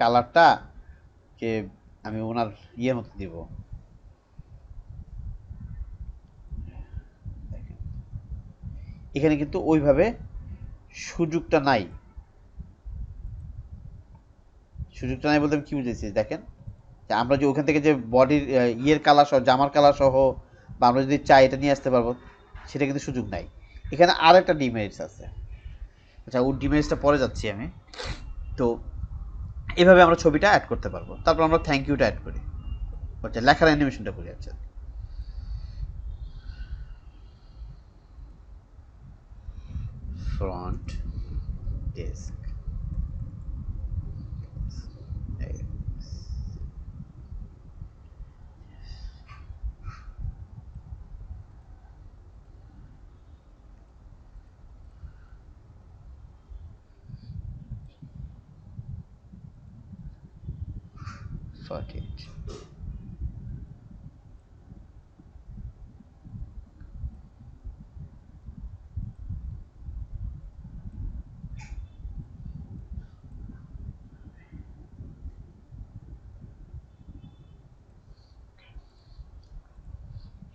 কালারটা যে আমি ওনার ইয়ের মতো দিব, এখানে কিন্তু ওইভাবে সুযোগটা নাই। সুযোগটা নাই বলতে আমি কি বুঝেছি দেখেন, যে আমরা যে ওখান থেকে যে বডির ইয়ের কালার সহ জামার কালার সহ বা আমরা যদি চাই এটা নিয়ে আসতে পারবো, সেটা কিন্তু সুযোগ নাই। এখানে আর একটা ডিমেরিটস আছে। আচ্ছা ওর ডিমেরিটসটা পরে যাচ্ছি আমি। তো এভাবে আমরা ছবিটা অ্যাড করতে পারবো। তারপর আমরা থ্যাংক ইউটা অ্যাড করি, আচ্ছা লেখার অ্যানিমেশনটা করি। আচ্ছা ফ্রন্ট ডেস্ক,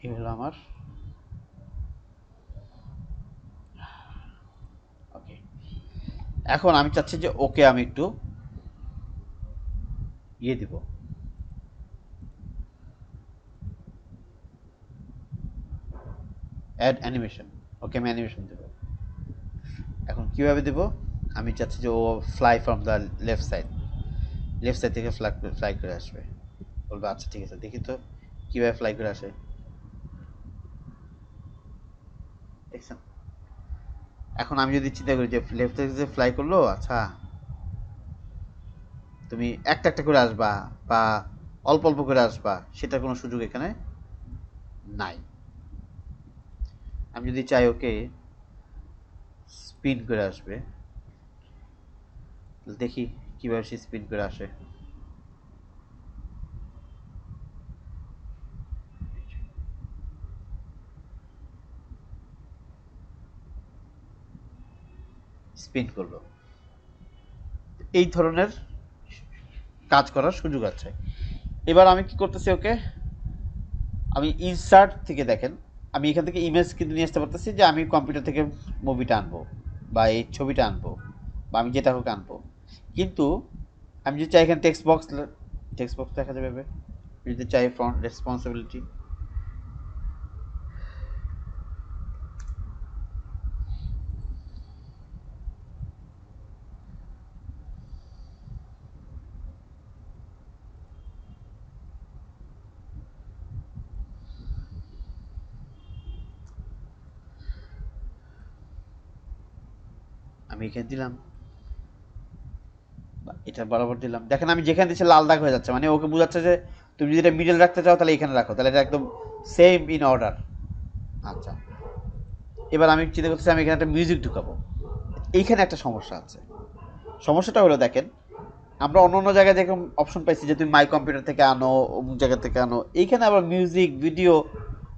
এই হলো আমার। ওকে এখন আমি চাচ্ছি যে ওকে আমি একটু ইয়ে দিব, অ্যাড অ্যানিমেশন। ওকে আমি অ্যানিমেশন দেব। এখন কিভাবে দেব, আমি চাচ্ছি যে ও fly from the left side থেকে ফ্লাই করে আসবে। বলবে আচ্ছা ঠিক আছে, দেখি তো কিভাবে ফ্লাই করে আসে। দেখছেন, এখন আমি যদি চিন্তা করি যে লেফট থেকে যে ফ্লাই করলো, আচ্ছা তুমি একটা একটা করে আসবা বা অল্প অল্প করে আসবা, সেটার কোনো সুযোগ এখানে নাই। আমি যদি চাই ওকে স্পিন করে আসবে, দেখি কিভাবে সে স্পিন করে আসে। স্পিন করলো। এই ধরনের কাজ করার সুযোগ আছে। এবার আমি কি করতেছি, ওকে আমি ইনসার্ট থেকে দেখেন, আমি এখান থেকে ইমেজ কিন্তু নিয়ে আসতে পারতেছি যে আমি কম্পিউটার থেকে মুভিটা আনবো বা এই ছবিটা আনবো বা আমি যেটা হোক আনবো। কিন্তু আমি যদি চাই এখানে টেক্সট বক্স দেখা যাবে, যদি চাই ফ্রন্ট রেসপন্সিবিলিটি, আমি এখানে দিলাম, এটা বরাবর দিলাম। দেখেন আমি যেখানে দিচ্ছি লাল দাগ হয়ে যাচ্ছে, মানে ওকে বোঝাচ্ছে যে তুমি যদি এটা মিডল রাখতে চাও তাহলে এখানে রাখো, তাহলে এটা একদম সেম ইন অর্ডার। আচ্ছা এবার আমি চিন্তা করতেছি আমি এখানে একটা মিউজিক ঢুকাবো। এইখানে একটা সমস্যা আছে। সমস্যাটা হলো দেখেন, আমরা অন্য অন্য জায়গায় যেরকম অপশন পাইছি যে তুমি মাই কম্পিউটার থেকে আনো, অমুক জায়গা থেকে আনো, এইখানে আবার মিউজিক ভিডিও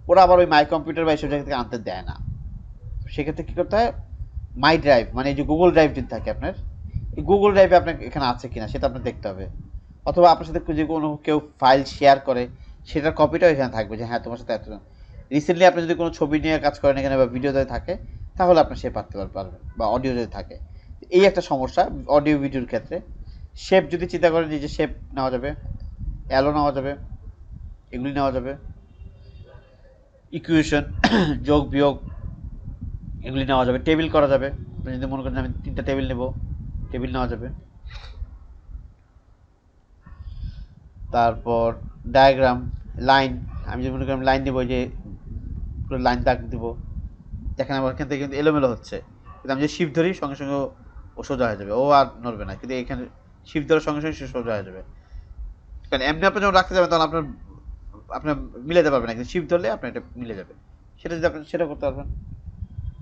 ওরা আবার ওই মাই কম্পিউটার বা এইসব জায়গা থেকে আনতে দেয় না। সেক্ষেত্রে কী করতে হয়, মাই ড্রাইভ মানে এই যে গুগল ড্রাইভ যদি থাকে আপনার, এই গুগল ড্রাইভে আপনার এখানে আছে কিনা সেটা আপনার দেখতে হবে। অথবা আপনার সাথে যে কোনো কেউ ফাইল শেয়ার করে সেটার কপিটাও এখানে থাকবে যে হ্যাঁ তোমার সাথে এত রিসেন্টলি আপনি যদি কোনো ছবি নিয়ে কাজ করেন এখানে বা ভিডিও যদি থাকে তাহলে আপনার সে পারতে পারবেন, বা অডিও যদি থাকে। এই একটা সমস্যা অডিও ভিডিওর ক্ষেত্রে। শেপ যদি চিন্তা করেন যে শেপ নেওয়া যাবে, অ্যালো নেওয়া যাবে, এগুলি নেওয়া যাবে, ইকুয়েশন যোগ বিয়োগ এগুলি নেওয়া যাবে, টেবিল করা যাবে। আপনি যদি মনে করেন আমি 3টা টেবিল নেব, টেবিল নেওয়া যাবে। তারপর ডায়াগ্রাম, লাইন, আমি যদি মনে করি লাইন নেবো, যে পুরো লাইন দাগ দেবো। দেখেন আমার এখান থেকে কিন্তু এলোমেলো হচ্ছে, কিন্তু আমি যদি শিফট ধরি সঙ্গে সঙ্গে ও সোজা হয়ে যাবে, ও আর নড়বে না। কিন্তু এখানে শিফট ধরার সঙ্গে সঙ্গে সে সোজা হয়ে যাবে। কারণ এমনি আপনি যখন রাখতে যাবেন তখন আপনার আপনার মিলাতে পারবেন, একদম শিফট ধরলে আপনার এটা মিলে যাবে। সেটা যদি আপনি সেটা করতে পারবেন।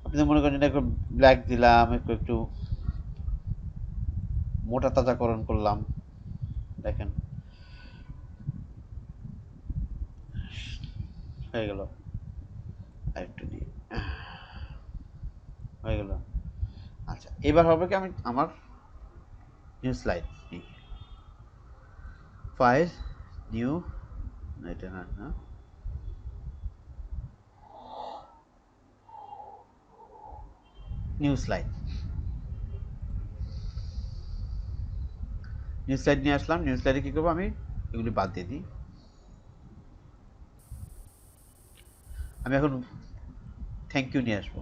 আপনি যদি মনে করেন এটা একটু ব্ল্যাক দিলাম, একটু একটু মোটা তাজাকরণ করলাম, দেখেন হয়ে গেল। আরেকটু দিই, হয়ে গেল। আচ্ছা, এবার হবে কি, আমি আমার নিউ স্লাইড নিই, ফাইল, নিউ, এটা না, না, নিউ স্লাইড, নিউ স্লাইড নিয়ে আসলাম। নিউ স্লাইডে কী করবো, আমি এগুলি বাদ দিয়ে দিই। আমি এখন থ্যাংক ইউ নিয়ে আসবো।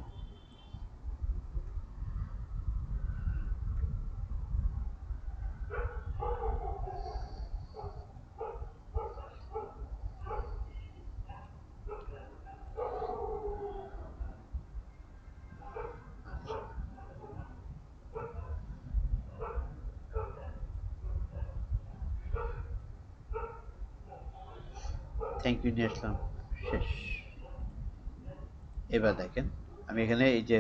থ্যাংক ইউ নিয়ে আসলাম, শেষ। এবার দেখেন আমি এখানে এই যে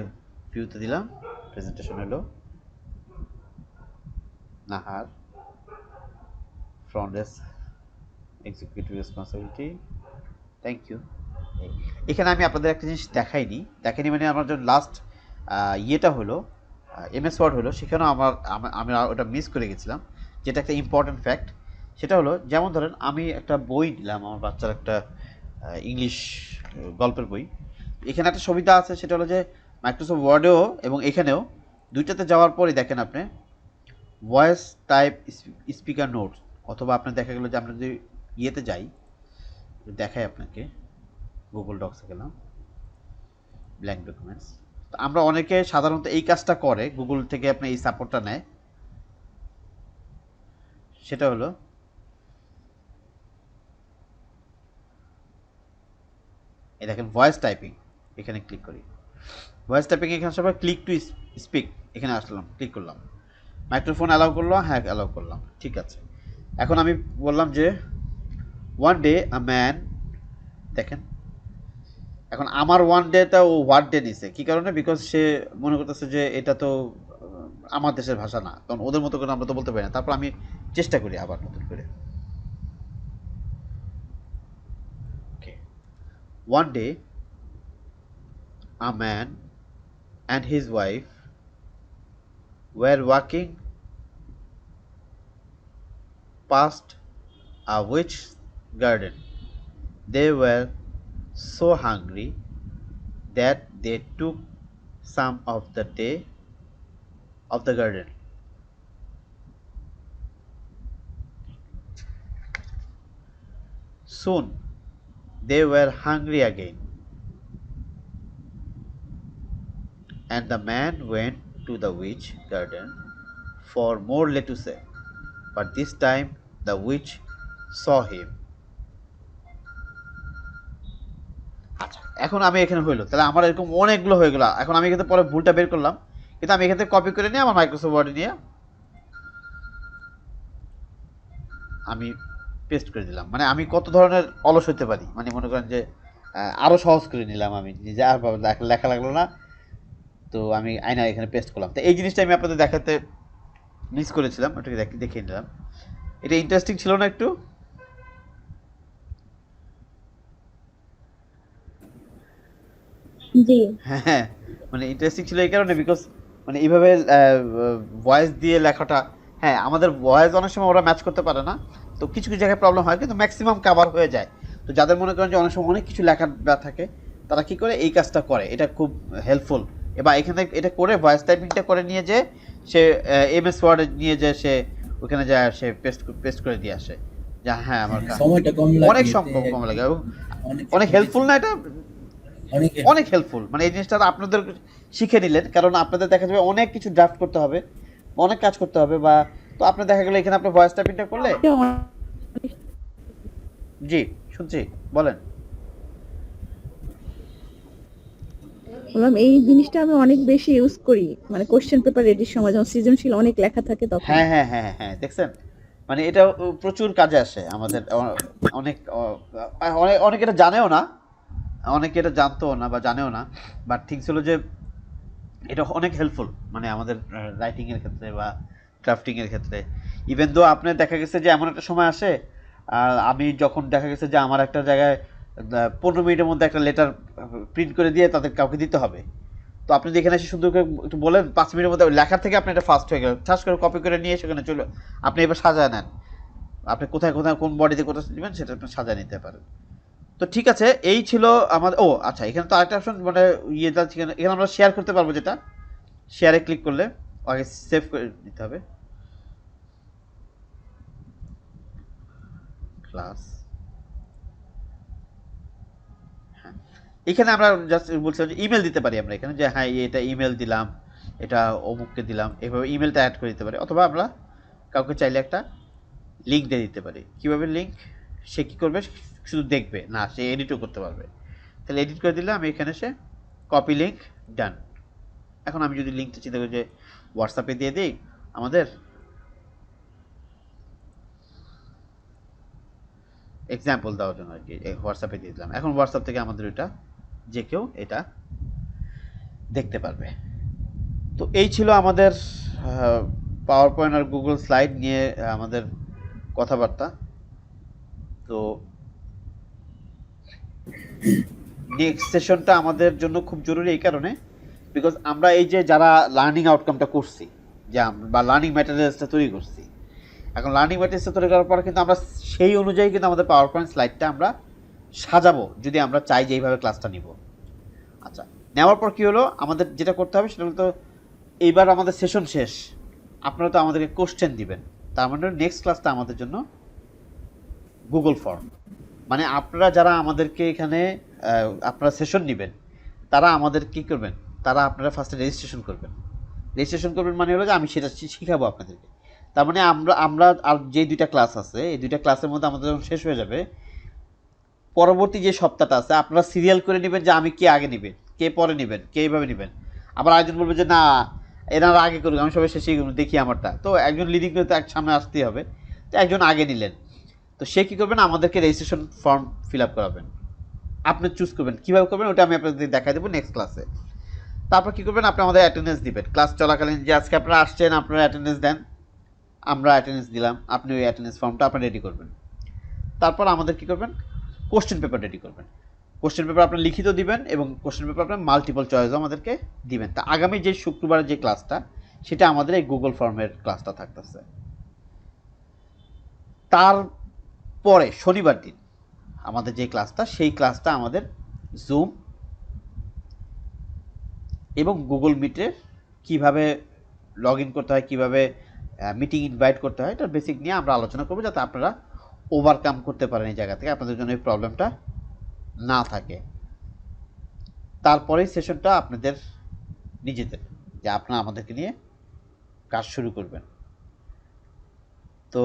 ভিউতে দিলাম, প্রেজেন্টেশন হলো Nahar front desk executive responsibility, thank you. এখানে আমি আপনাদের একটা জিনিস দেখাইনি মানে আমার যখন লাস্ট ইয়েটা হলো এমএস ওয়ার্ড হলো, সেখানেও আমি ওটা মিস করে গেছিলাম, যেটা একটা ইম্পর্টেন্ট ফ্যাক্ট। সেটা হলো, যেমন ধরেন আমি একটা বই নিলাম, আমার বাচ্চার একটা ইংলিশ গল্পের বই। এখানে একটা সুবিধা আছে, সেটা হলো যে মাইক্রোসফট ওয়ার্ডেও এবং এখানেও দুইটাতে যাওয়ার পরে দেখেন আপনি ভয়েস টাইপ স্পিকার নোটস, অথবা আপনার দেখা গেলো যে আমরা যদি ইয়েতে যাই, দেখাই আপনাকে, গুগল ডক্সে গেলাম, ব্ল্যাঙ্ক ডকুমেন্টস। তো আমরা অনেকে সাধারণত এই কাজটা করে, গুগল থেকে আপনি এই সাপোর্টটা নেয়। সেটা হলো এই দেখেন ভয়েস টাইপিং, এখানে ক্লিক করি। ভয়েস টাইপিং এখানে সবাই ক্লিক টু স্পিক, এখানে আসলাম, ক্লিক করলাম, মাইক্রোফোন অ্যালাউ করলাম, হ্যাঁ অ্যালাউ করলাম, ঠিক আছে। এখন আমি বললাম যে ওয়ান ডে আ ম্যান, দেখেন এখন আমার ওয়ান ডেটা ও হোয়াট ডে নিছে, কী কারণে, বিকজ সে মনে করতেছে যে এটা তো আমার দেশের ভাষা না, কারণ ওদের মতো করে আমরা তো বলতে পারি না। তারপর আমি চেষ্টা করি আবার নতুন করে, okay, one day a man and his wife were walking past a witch garden. They were so hungry that they took some of the day of the garden. Soon they were hungry again, and the man went to the witch garden for more lettuce, but this time the witch saw him. আচ্ছা, এখন আমি এখানে হইলো, তাহলে আমার এরকম অনেকগুলো হয়ে গেল। এখন আমি এখানে পরে ভুলটা বের করলাম, কিন্তু আমি এখান থেকে কপি করে নিয়ে আমার মাইক্রোসফট ওয়ার্ডে নিয়ে আমি পেস্ট করে দিলাম। মানে আমি কত ধরনের অলস হতে পারি, মানে মনে করেন যে আরও সহজ করে নিলাম আমি নিজে, আর লেখা লাগলো না। তো আমি আয়না এখানে পেস্ট করলাম। তো এই জিনিসটা আমি আপনাদের দেখাতে মিস করেছিলাম, ওটাকে দেখিয়ে নিলাম। এটা ইন্টারেস্টিং ছিল না একটু? জি। হ্যাঁ, মানে ইন্টারেস্টিং ছিল এই কারণে, বিকজ মানে এইভাবে ভয়েস দিয়ে লেখাটা, হ্যাঁ আমাদের ভয়েস অনেক সময় ওরা ম্যাচ করতে পারে না, তো কিছু কিছু জায়গায় প্রবলেম হয়, কিন্তু ম্যাক্সিমাম কভার হয়ে যায়। তো যাদের মনে করেন যে অনেক সময় অনেক কিছু লেখার থাকে, তারা কি করে এই কাজটা করে, এটা খুব হেল্পফুল। এবার এখানে এটা করে ভয়েস টাইপিংটা করে নিয়ে যে সে এমএস ওয়ার্ডে নিয়ে যায়, সে ওখানে যায়, সে পেস্ট করে দিয়ে আসে, যে হ্যাঁ আমার সময়টা কম লাগে, অনেক কম লাগে, অনেক হেল্পফুল না এটা, অনেক অনেক হেল্পফুল। মানে এই জিনিসটা আপনাদের শিখে নিলেন, কারণ আপনাদের দেখা যাবে অনেক কিছু ড্রাফট করতে হবে, অনেক কাজ করতে হবে, বা তো আপনার দেখা গেলো এখানে আপনার ভয়েস টাইপিংটা করলে। জি শুনছি, বলেন। বললাম এই জিনিসটা আমি অনেক বেশি ইউজ করি, মানে কোশ্চেন পেপার রেডির সময় যখন সৃজনশীল অনেক লেখা থাকে তখন। হ্যাঁ হ্যাঁ হ্যাঁ হ্যাঁ, দেখছেন মানে এটা প্রচুর কাজে আসে আমাদের অনেক অনেকে এটা জানেও না, অনেকে এটা জানতো না বা জানেও না, বাট থিংস হলো যে এটা অনেক হেল্পফুল মানে আমাদের রাইটিং এর ক্ষেত্রে বা ক্রাফটিং এর ক্ষেত্রে। ইভেন দো আপনার দেখা গেছে যে এমন একটা সময় আসে, আমি যখন দেখা গেছে যে আমার একটা জায়গায় 15 মিনিটের মধ্যে একটা লেটার প্রিন্ট করে দিয়ে তাদের কাউকে দিতে হবে, তো আপনি যদি এখানে এসে সুন্দর করে একটু বলেন 5 মিনিটের মধ্যে লেখার থেকে আপনি এটা ফাস্ট হয়ে গেল, ঠাস করে কপি করে নিয়ে সেখানে চলে আপনি এবার সাজায় নেন, আপনি কোথায় কোথায় কোন বডিতে কোথায় নেবেন সেটা আপনি সাজায় নিতে পারেন। তো ঠিক আছে, এই ছিল আমাদের। ও আচ্ছা, এখানে তো আরেকটা অপশন মানে ইয়ে যাচ্ছে, এখানে আমরা শেয়ার করতে পারবো, যেটা শেয়ারে ক্লিক করলে আগে সেভ করে নিতে হবে ক্লাস। হ্যাঁ, এখানে আমরা জাস্ট বলছিলাম যে ইমেল দিতে পারি আমরা এখানে, যে হ্যাঁ এটা ইমেল দিলাম, এটা অমুককে দিলাম, এভাবে ইমেলটা অ্যাড করে দিতে পারি, অথবা আমরা কাউকে চাইলে একটা লিঙ্ক দিয়ে দিতে পারি। কীভাবে লিঙ্ক? সে কী করবে, শুধু দেখবে না, সে এডিটও করতে পারবে। তাহলে এডিট করে দিলে আমি এখানে এসে কপি লিঙ্ক ডান। এখন আমি যদি লিঙ্কটা চিন্তা করি যে হোয়াটসঅ্যাপে দিয়ে দিই, আমাদের এক্সাম্পল দেওয়ার জন্য আর কি হোয়াটসঅ্যাপে দিয়ে দিলাম। এখন হোয়াটসঅ্যাপ থেকে আমাদের ওইটা যে কেউ এটা দেখতে পারবে। তো এই ছিল আমাদের পাওয়ার পয়েন্ট আর গুগল স্লাইড নিয়ে আমাদের কথাবার্তা। তো নেক্সট সেশনটা আমাদের জন্য খুব জরুরি এই কারণে, বিকজ আমরা এই যে যারা লার্নিং আউটকামটা করছি, যে বা লার্নিং ম্যাটেরিয়ালসটা তৈরি করছি, এখন লার্নিং ম্যাটেরিয়ালসটা তৈরি করার পর কিন্তু আমরা সেই অনুযায়ী কিন্তু আমাদের পাওয়ার পয়েন্ট স্লাইডটা আমরা সাজাবো, যদি আমরা চাই যে এইভাবে ক্লাসটা নিব। আচ্ছা, নেওয়ার পর কী হলো, আমাদের যেটা করতে হবে সেটা হলো, তো এইবার আমাদের সেশন শেষ, আপনারা তো আমাদেরকে কোশ্চেন দিবেন, তার মানে নেক্সট ক্লাসটা আমাদের জন্য গুগল ফর্ম। মানে আপনারা যারা আমাদেরকে এখানে আপনারা সেশন নেবেন, তারা আমাদের কী করবেন, তারা আপনারা ফার্স্টে রেজিস্ট্রেশন করবেন। রেজিস্ট্রেশন করবেন মানে হলো যে আমি সেটা শিখাবো আপনাদেরকে। তার মানে আমরা আর যে 2টা ক্লাস আছে, এই 2টা ক্লাসের মধ্যে আমাদের যখন শেষ হয়ে যাবে, পরবর্তী যে সপ্তাহটা আছে আপনারা সিরিয়াল করে নেবেন যে আমি কে আগে নেবেন, কে পরে নেবেন, কে এইভাবে নেবেন। আবার আরেকজন বলবে যে না এনারা আগে করুক, আমি সবাই শেষেই দেখি আমারটা। তো একজন লিডিং করে তো এক সামনে আসতেই হবে, তো একজন আগে নিলেন, তো সে কী করবেন, আমাদেরকে রেজিস্ট্রেশন ফর্ম ফিল আপ করাবেন। আপনি চুজ করবেন কীভাবে করবেন, ওটা আমি আপনাদের দেখাই দেবো নেক্সট ক্লাসে। তারপর কী করবেন, আপনি আমাদের অ্যাটেন্ডেন্স দিবেন ক্লাস চলাকালীন, যে আজকে আপনারা আসছেন আপনারা অ্যাটেন্ডেন্স দেন, আমরা অ্যাটেন্ডেন্স দিলাম, আপনি ওই অ্যাটেন্ডেন্স ফর্মটা আপনি রেডি করবেন। তারপর আমাদের কী করবেন, কোশ্চেন পেপার রেডি করবেন। কোশ্চেন পেপার আপনি লিখিত দিবেন এবং কোশ্চেন পেপার আপনার মাল্টিপল চয়েসও আমাদেরকে দিবেন। তা আগামী যে শুক্রবারের যে ক্লাসটা, সেটা আমাদের এই গুগল ফর্মের ক্লাসটা থাকতেছে। তারপরে শনিবার দিন আমাদের যে ক্লাসটা, সেই ক্লাসটা আমাদের জুম এবং গুগল মিটে কীভাবে লগ ইন করতে হয়, কীভাবে মিটিং ইনভাইট করতে হয়, এটা বেসিক নিয়ে আমরা আলোচনা করবো, যাতে আপনারা ওভারকাম করতে পারেন এই জায়গা থেকে, আপনাদের জন্য এই প্রবলেমটা না থাকে। তারপরেই সেশনটা আপনাদের নিজেদের, যে আপনারা আমাদেরকে নিয়ে কাজ শুরু করবেন। তো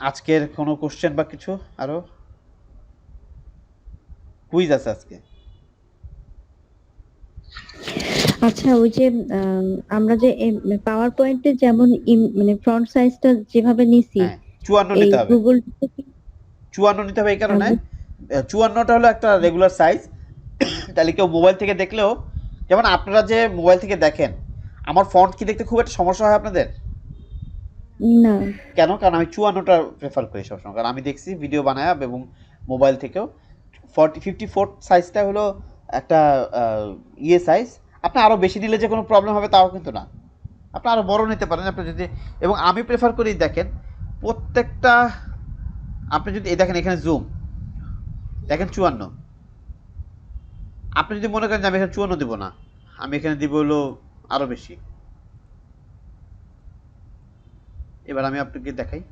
আজকের কোনো কোশ্চেন বা কিছু, আরও কুইজ আছে আজকে? আচ্ছা, ওই যে আমরা যে পাওয়ার পয়েন্টে যেমন মানে ফ্রন্ট সাইজটা যেভাবে নিছি, হ্যাঁ 54 এই নিতে হবে। গুগল 54 নিতে হবে এই কারণে, 54টা হলো একটা রেগুলার সাইজ। তাহলে কেউ মোবাইল থেকে দেখলেও, যেমন আপনারা যে মোবাইল থেকে দেখেন, আমার ফন্ট কি দেখতে খুব একটা সমস্যা হয় আপনাদের? না, কেন? কারণ আমি 54টা প্রেফার করি সবসময়, কারণ আমি দেখছি ভিডিও বানায় এবং মোবাইল থেকেও 54 সাইজটা হলো একটা ইয়ে সাইজ। আপনি আরও বেশি নিলে যে কোনো প্রবলেম হবে তাও কিন্তু না, আপনি আরও বড় নিতে পারেন আপনি যদি। এবং আমি প্রেফার করি, দেখেন প্রত্যেকটা, আপনি যদি এই দেখেন এখানে জুম দেখেন 54, আপনি যদি মনে করেন যে আমি এখানে 54 দিব না, আমি এখানে দিব হলো আরও বেশি। এবার আমি আপনাকে দেখাই,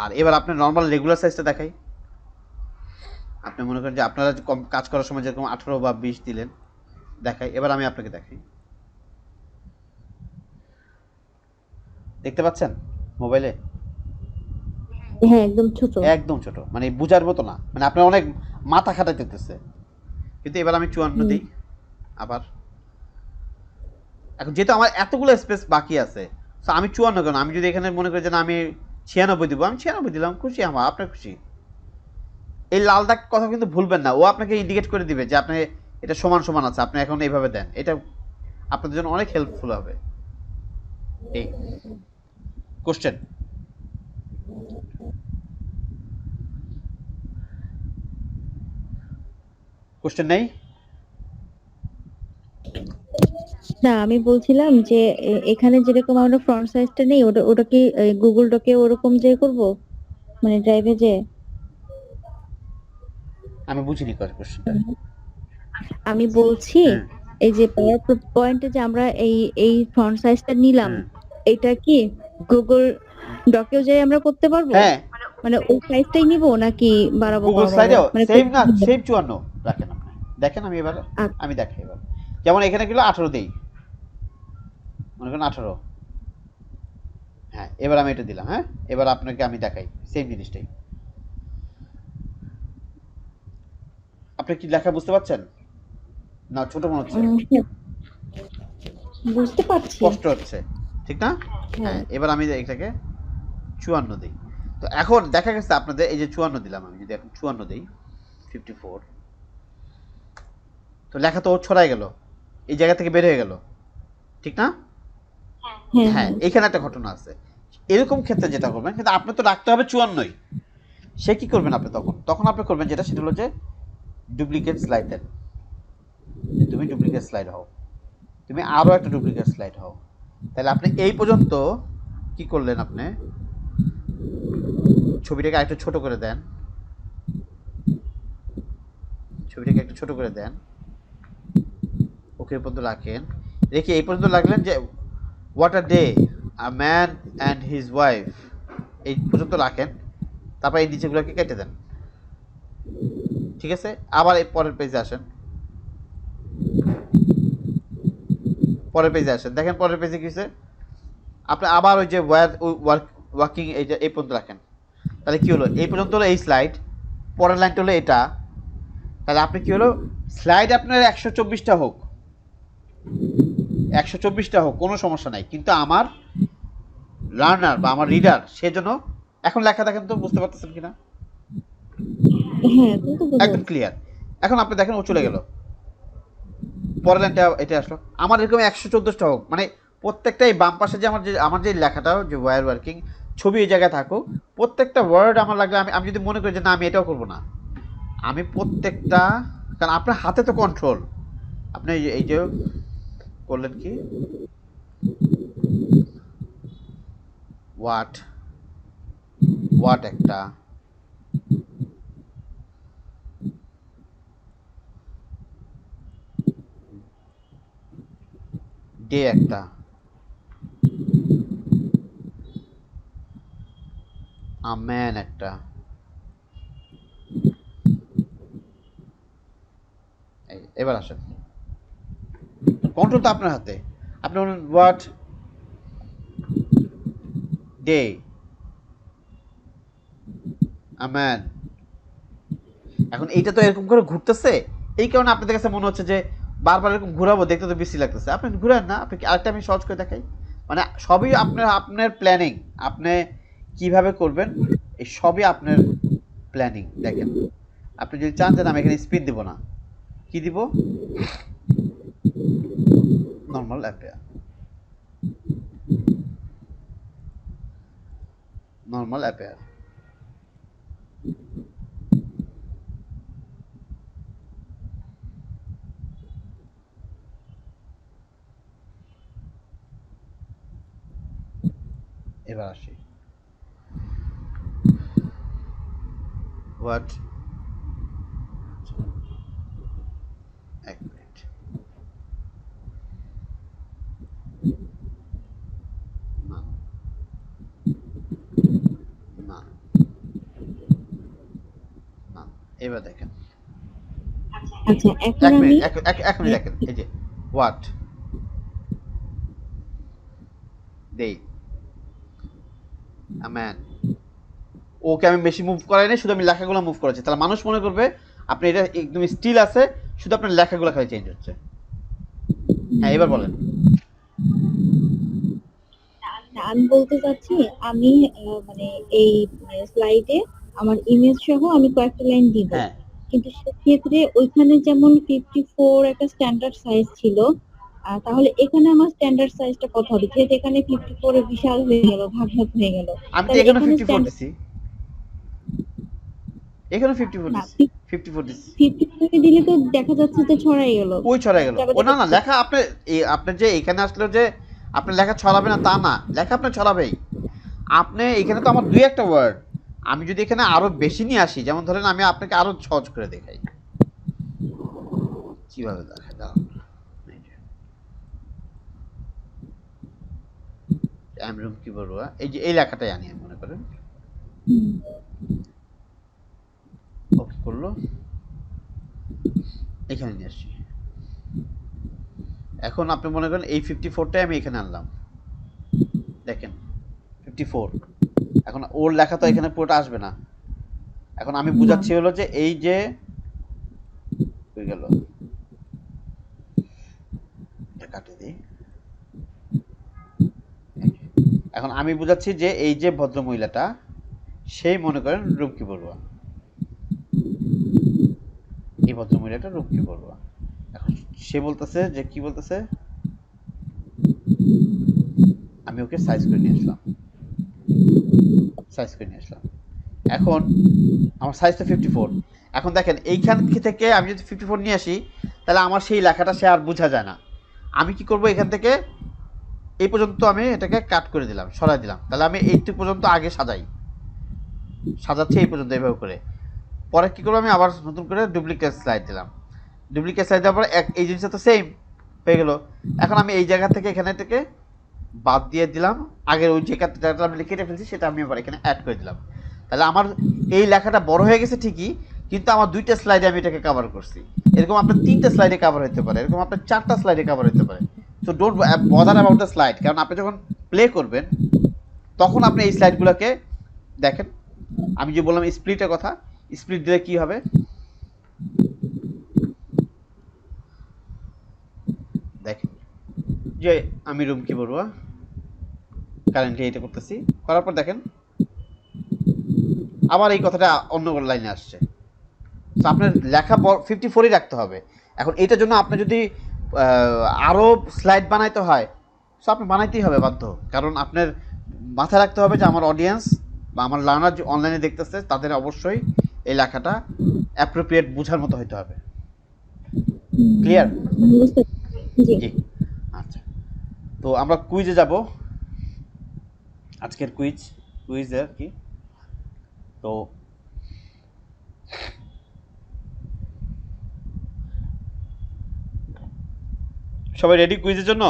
আর এবার আপনার নর্মাল রেগুলার সাইজটা দেখাই। আপনি মনে করেন যে আপনারা কম কাজ করার সময় যেরকম 18 বা 20 দিলেন, দেখাই। এবার আমি আপনাকে দেখাই, দেখতে পাচ্ছেন মোবাইলে? হ্যাঁ একদম ছোট। একদম ছোট, মানে বুঝার মতো না, মানে আপনার অনেক মাথা খাটাইতেছে। কিন্তু এবার আমি 54 দিই, আবার এখন যেহেতু আমার এতগুলো স্পেস বাকি আছে, তো আমি 54 কেন, আমি যদি এখানে মনে করি যে না আমি 96 দিব, আমি 96 দিলাম, খুশি আমার, আপনার খুশি। এই লাল দাগ কথা কিন্তু ভুলবেন না, ও আপনাকে ইন্ডিকেট করে দিবে যে আপনি এটা সমান সমান আছে, আপনি এখন এইভাবে দেন, এটা আপনাদের জন্য অনেক হেল্পফুল হবে। এই কোশ্চেন কোশ্চেন নেই? না, আমি বলছিলাম যে এখানে যেরকম আমরা ফ্রন্ট সাইজটা নেই, ওটা ওটা কি গুগল ডকে ওরকম যে করব, মানে ড্রাইভে যে? আমি বুঝিনি কোশ্চেনটা। আমি বলছি হ্যাঁ এই যে পাওয়ার পয়েন্টে যে আমরা এই এই ফন্ট সাইজটা নিলাম, হুম। এটা কি গুগল ডকেও যে আমরা করতে পারবো? হ্যাঁ, মানে ওই সাইজটাই নিব নাকি বাড়াবো গুগল কমাবো? স্লাইডেও মানে সেম না, সেম 54 রাখেন আপনি। দেখেন আমি এবার আচ্ছা। আমি দেখাই এবার। যেমন এখানে গেল 18 দেই, মনে করেন 18। হ্যাঁ, এবার আমি এটা দিলাম। হ্যাঁ, এবার আপনাকে আমি দেখাই সেম জিনিসটাই। আপনি কি লেখা বুঝতে পারছেন না ছোট মনে হচ্ছে? হ্যাঁ, বুঝতে পারছি। স্পষ্ট হচ্ছে, ঠিক না? হ্যাঁ। হ্যাঁ, এবার আমি এটাকে 54 দিই। তো এখন দেখা গেছে আপনাদের এই যে 54 দিলাম, আমি যদি এখন 54 দিই 54, তো লেখা তো ছড়াই গেল, এই জায়গা থেকে বের হয়ে গেল, ঠিক না? হ্যাঁ, হ্যাঁ, এখানে একটা ঘটনা আছে। এরকম ক্ষেত্রে যেটা করবেন, কিন্তু আপনি তো রাখতে হবে 54ই, সে কি করবেন আপনি তখন? তখন আপনি করবেন যেটা, সেটা হলো যে ডুপ্লিকেট স্লাইড দেন। তুমি ডুপ্লিকেট স্লাইড হও, তুমি আরো একটা ডুপ্লিকেট স্লাইড হও। তাহলে আপনি এই পর্যন্ত কি করলেন, আপনি ছবিটাকে আরেকটু ছোট করে দেন, ছবিটাকে একটু ছোট করে দেন, ওকে পর্যন্ত রাখেন, রেখে এই পর্যন্ত লাগলেন যে what a day, a man and his wife, এই পর্যন্ত রাখেন। তারপর এই নিচেগুলোকে কেটে দেন, ঠিক আছে? আবার এই পরের পেজে আসেন, পরের পেজে আসেন, দেখেন পরের পেজে কি হয়েছে। আপনি আবার ওই যে ওয়ার্কিং এইটা এই পর্যন্ত রাখেন। তাহলে কি হলো, এই পর্যন্ত হলো এই স্লাইড, পরের লাইনটা হলো এটা। তাহলে আপনি কি হলো, স্লাইড আপনার 124টা হোক, 124টা হোক, কোনো সমস্যা নাই, কিন্তু আমার লার্নার বা আমার রিডার সেজন্য এখন লেখা দেখেন তো, বুঝতে পারতেছেন কিনা? হ্যাঁ, কিন্তু একদম ক্লিয়ার। এখন আপনি দেখেন ও চলে গেল, পরের লাইনটা এটা আসলো। আমার এরকম 114টা হোক, মানে প্রত্যেকটাই বাম পাশে যে আমার যে লেখাটা যে ওয়্যার ওয়ার্কিং ছবি এই জায়গায় থাকুক, প্রত্যেকটা ওয়ার্ড আমার লাগলে আমি আমি যদি মনে করি যে না আমি এটাও করবো না, আমি প্রত্যেকটা, কারণ আপনার হাতে তো কন্ট্রোল। আপনি এই যে করলেন কি, ওয়াট ওয়াট একটা, ডে একটা, ম্যান একটা, এবার আসেন, কন্ট্রোল তো আপনার হাতে। আপনি বলেন হোয়াট ডে, ম্যান। এখন এইটা তো এরকম করে ঘুরতেছে, এই কারণে আপনাদের কাছে মনে হচ্ছে যে বারবার এরকম ঘুরাবো, দেখতে তো বেশি লাগতেছে। আপনি ঘুরেন না, আপনি আরেকটা আমি সহজ করে দেখাই, মানে সবই আপনার আপনার প্ল্যানিং, আপনি কিভাবে করবেন এই সবই আপনার প্ল্যানিং। দেখেন, আপনি যদি চান যে আমি এখানে স্পিড দিব না, কি দিব, নর্মাল অ্যাপেয়ার, নর্মাল অ্যাপেয়ার। এবার আসি, হোয়াট, এক মিনিট, না না না, এবার দেখেন, আচ্ছা, এখন এক আমি মিনিট, এক মিনিট দেখেন, এই যে হোয়াট ডে, ম্যান, ওকে আমি বেশি মুভ করাই নাই, শুধু আমি লেখাগুলো মুভ করেছি। তাহলে মানুষ মনে করবে আপনি এটা একদম স্টিল আছে, শুধু আপনার লেখাগুলো খালি চেঞ্জ হচ্ছে। হ্যাঁ, এবার বলেন। আমি বলতে চাচ্ছি আমি মানে এই স্লাইডে আমার ইমেজ সহ আমি কয়েকটা লাইন দিব, হ্যাঁ, কিন্তু সেক্ষেত্রে ওইখানে যেমন 54 একটা স্ট্যান্ডার্ড সাইজ ছিল, তাহলে এখানে আমার স্ট্যান্ডার্ড সাইজটা কত হবে? যেহেতু এখানে 54 এ বিশাল হয়ে গেল, ভাগ ভাগ হয়ে গেল, আমি তো তাহলে এখানে এখানে 54 স্ট্যান্ডার্ড দিছি, এখানে 54 না, দিছি, 54 দিছি। 54 দিলে তো দেখা যাচ্ছে যে ছড়াই গেল। কই ছড়াই গেল? আবার ও না দেখা না, যাচ্ছে লেখা আপনি আপনি যে এখানে আসলে যে আপনার লেখা ছড়াবে না তা না, লেখা আপনি ছড়াবেই। আপনি এখানে তো আমার দুই একটা ওয়ার্ড, আমি যদি এখানে আরো বেশি নিয়ে আসি, যেমন ধরেন আমি আপনাকে আরো সহজ করে দেখাই, কিভাবে দেখাই, দাঁড়ান। এই যে, আমরুম কি বলবো, এই যে এই লেখাটাই আনি আমি, মনে করেন হুম, ওকে করলো, এখানে নিয়ে আসছি। এখন আপনি মনে করেন এই 54টাই আমি এখানে আনলাম, দেখেন 54। এখন ওর লেখা তো এখানে পুরোটা আসবে না। এখন আমি বুঝাচ্ছি হলো যে এই যে হয়ে গেল, এটা কাটে দিই। এখন আমি বুঝাচ্ছি যে এই যে ভদ্র মহিলাটা, সেই মনে করেন রুমকি বড়ুয়া, এই ভদ্র মহিলাটা রুমকি বড়ুয়া। এখন সে বলতেছে যে কি বলতেছে, আমি ওকে সাইজ করে নিয়ে আসলাম, সাইজ করে নিয়ে আসলাম। এখন আমার সাইজটা 54। এখন দেখেন এইখান থেকে আমি যদি 54 নিয়ে আসি, তাহলে আমার সেই লেখাটা সে আর বোঝা যায় না। আমি কি করব, এখান থেকে এই পর্যন্ত আমি এটাকে কাট করে দিলাম, সরাই দিলাম, তাহলে আমি এইটুকু পর্যন্ত আগে সাজাচ্ছি এই পর্যন্ত এইভাবে করে। পরে কি করবো, আমি আবার নতুন করে ডুপ্লিকেট স্লাইড দিলাম, ডুপ্লিকেট স্লাইড দেওয়ার পরে এই জিনিসটা তো সেম হয়ে গেল। এখন আমি এই জায়গা থেকে এখানে থেকে বাদ দিয়ে দিলাম, আগের ওই জায়গাটা আমি কেটে ফেলছি সেটা আমি আবার এখানে অ্যাড করে দিলাম। তাহলে আমার এই লেখাটা বড় হয়ে গেছে ঠিকই, কিন্তু আমার দুইটা স্লাইডে আমি এটাকে কভার করছি। এরকম আপনার তিনটা স্লাইডে কভার হতে পারে, এরকম আপনার চারটা স্লাইডে কভার হতে পারে। So don't bother about the slide, কারণ আপনি যখন প্লে করবেন তখন আপনি এই স্লাইডগুলোকে দেখেন। আমি যে বললাম স্প্লিটের কথা, স্প্লিট দিলে কি হবে, দেখেন যে আমি রুমকি বড়ুয়া কারেন্টলি এটা করতেছি, করার পর দেখেন আবার এই কথাটা অন্য লাইনে আসছে। তো আপনার লেখা 54ই রাখতে হবে। এখন এটার জন্য আপনি যদি আরও স্লাইড বানাইতে হয়, সো আপনি বানাইতেই হবে বাধ্য, কারণ আপনার মাথায় রাখতে হবে যে আমার অডিয়েন্স বা আমার লার্নার যে অনলাইনে দেখতেছে তাদের অবশ্যই এই লেখাটা অ্যাপ্রোপ্রিয়েট বোঝার মতো হতে হবে। ক্লিয়ার? বুঝতে জি। জি, আচ্ছা। তো আমরা কুইজে যাব, আজকের কুইজ আর কি। তো সবাই রেডি কুইজের জন্য?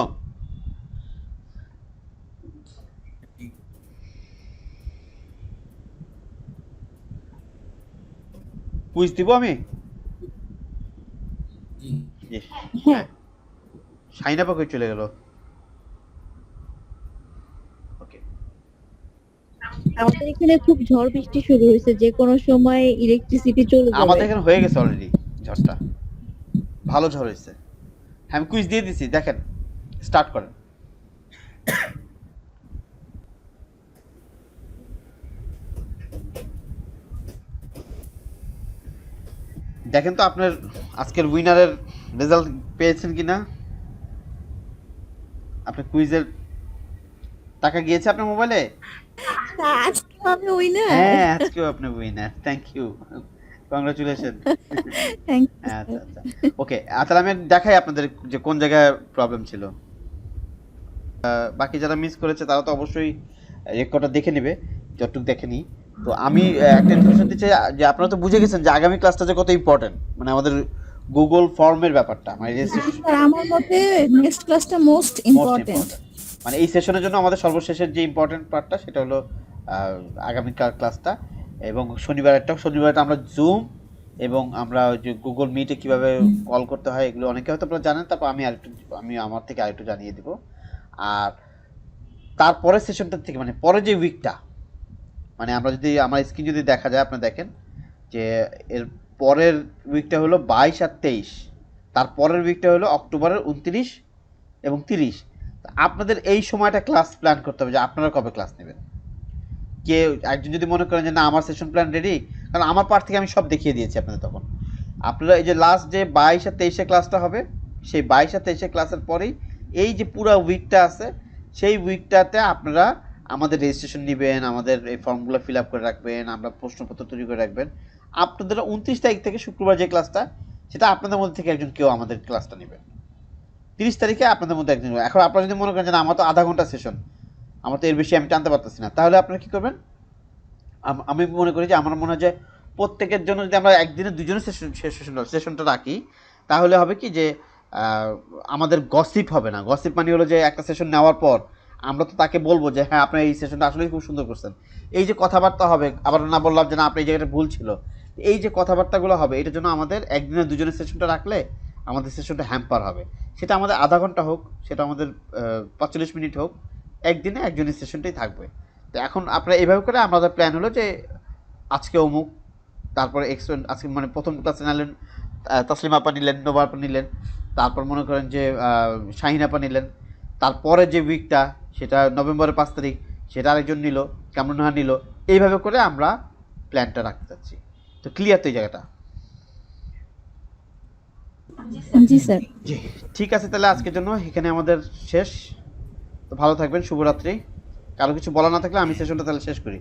কুইজ দিব আমি? জি। হ্যাঁ, শাইনা পাখি চলে গেল। ওকে, আমাদের এখানে খুব ঝড় বৃষ্টি শুরু হয়েছে, যে কোনো সময় ইলেকট্রিসিটি চলে আমাদের যাবে। এখানে হয়ে গেছে অলরেডি ঝড়টা, ভালো ঝড় হয়েছে। হ্যাঁ, আমি কুইজ দিয়ে দিছি, দেখেন স্টার্ট করেন। দেখেন তো আপনার আজকের উইনারের রেজাল্ট পেয়েছেন কিনা। আপনার কুইজের টাকা গিয়েছে আপনার মোবাইলে? আজকে আমি উইনার। হ্যাঁ, আজকেও আপনি winner, thank you, congratulation. Thank আচ্ছা আচ্ছা, ওকে। তাহলে আমি দেখাই আপনাদের যে কোন জায়গায় প্রবলেম ছিল। বাকি যারা মিস করেছে তারা তো অবশ্যই রেকর্ডটা দেখে নেবে, যতটুকু দেখে নিই। তো আমি একটা ইনফরমেশন দিচ্ছি যে আপনারা তো বুঝে গেছেন যে আগামী ক্লাসটা যে কত ইম্পর্টেন্ট, মানে আমাদের গুগল ফর্মের ব্যাপারটা, মানে রেজিস্ট্রেশন স্যার আমার মতে নেক্সট ক্লাসটা মোস্ট মোস্ট ইম্পর্টেন্ট। ইম্পর্টেন্ট। মানে এই সেশনের জন্য আমাদের সর্বশেষের যে ইম্পর্টেন্ট পার্টটা সেটা হলো আগামী ক্লাসটা, এবং শনিবারটা আমরা জুম এবং আমরা ওই যে গুগল মিটে কিভাবে কল করতে হয় এগুলো অনেকে হয়তো আপনারা জানেন, তারপর আমি আমার থেকে আরেকটু জানিয়ে দিব। আর তারপরের সেশনটার থেকে মানে পরে যে উইকটা, মানে আমরা যদি আমার স্ক্রিন যদি দেখা যায় আপনারা দেখেন যে এর পরের উইকটা হলো 22 আর 23, তারপরের উইকটা হলো অক্টোবরের 29 এবং 30। আপনাদের এই সময়টা ক্লাস প্ল্যান করতে হবে যে আপনারা কবে ক্লাস নেবেন। কে একজন যদি মনে করেন যে না আমার সেশন প্ল্যান রেডি, কারণ আমার পার্ট থেকে আমি সব দেখিয়ে দিয়েছি আপনাদের, তখন আপনারা এই যে লাস্ট যে 22 আর 23 ক্লাসটা হবে, সেই 22 আর 23 ক্লাসের পরেই এই যে পুরো উইকটা আছে, সেই উইকটাতে আপনারা আমাদের রেজিস্ট্রেশন নেবেন, আমাদের এই ফর্মগুলো ফিল আপ করে রাখবেন, আমরা প্রশ্নপত্র তৈরি করে রাখবেন। আপনাদের 29 তারিখ থেকে শুক্রবার যে ক্লাসটা, সেটা আপনাদের মধ্যে থেকে একজন কেউ আমাদের ক্লাসটা নেবেন। 30 তারিখে আপনাদের মধ্যে একজন। এখন আপনারা যদি মনে করেন যে না আমার তো আধা ঘন্টা সেশন, আমার তো এর বেশি আমি টানতে পারতেছি না, তাহলে আপনারা কী করবেন, আমি মনে করি যে আমার মনে হয় যে প্রত্যেকের জন্য যদি আমরা একদিনে দুজনের সেশনটা রাখি, তাহলে হবে কি যে আমাদের গসিপ হবে না। গসিপ মানে হলো যে একটা সেশন নেওয়ার পর আমরা তো তাকে বলবো যে হ্যাঁ আপনার এই সেশনটা আসলেই খুব সুন্দর করছেন, এই যে কথাবার্তা হবে, আবার না বললাম যে না আপনার এই জায়গাটা ভুল ছিল, এই যে কথাবার্তাগুলো হবে, এটার জন্য আমাদের একদিনে দুজনের সেশনটা রাখলে আমাদের সেশনটা হ্যাম্পার হবে। সেটা আমাদের আধা ঘন্টা হোক, সেটা আমাদের 45 মিনিট হোক, একদিনে একজনের সেশনটাই থাকবে। তো এখন আপনারা এইভাবে করে আমাদের প্ল্যান হলো যে আজকে অমুক, তারপরে আজকে মানে প্রথম ক্লাসে নিলেন তসলিম আপা নিলেন, নোভা আপা নিলেন, তারপর মনে করেন যে শাহিন আপা নিলেন, তারপরে যে উইকটা সেটা নভেম্বরের 5 তারিখ, সেটা আরেকজন নিল, কামরুন্নাহার নিল, এইভাবে করে আমরা প্ল্যানটা রাখতে চাচ্ছি। তো ক্লিয়ার তো এই জায়গাটা? জি স্যার। জি ঠিক আছে, তাহলে আজকের জন্য এখানে আমাদের শেষ। তো ভালো থাকবেন, শুভরাত্রি। কারো কিছু বলা না থাকলে আমি সেশনটা তাহলে শেষ করি।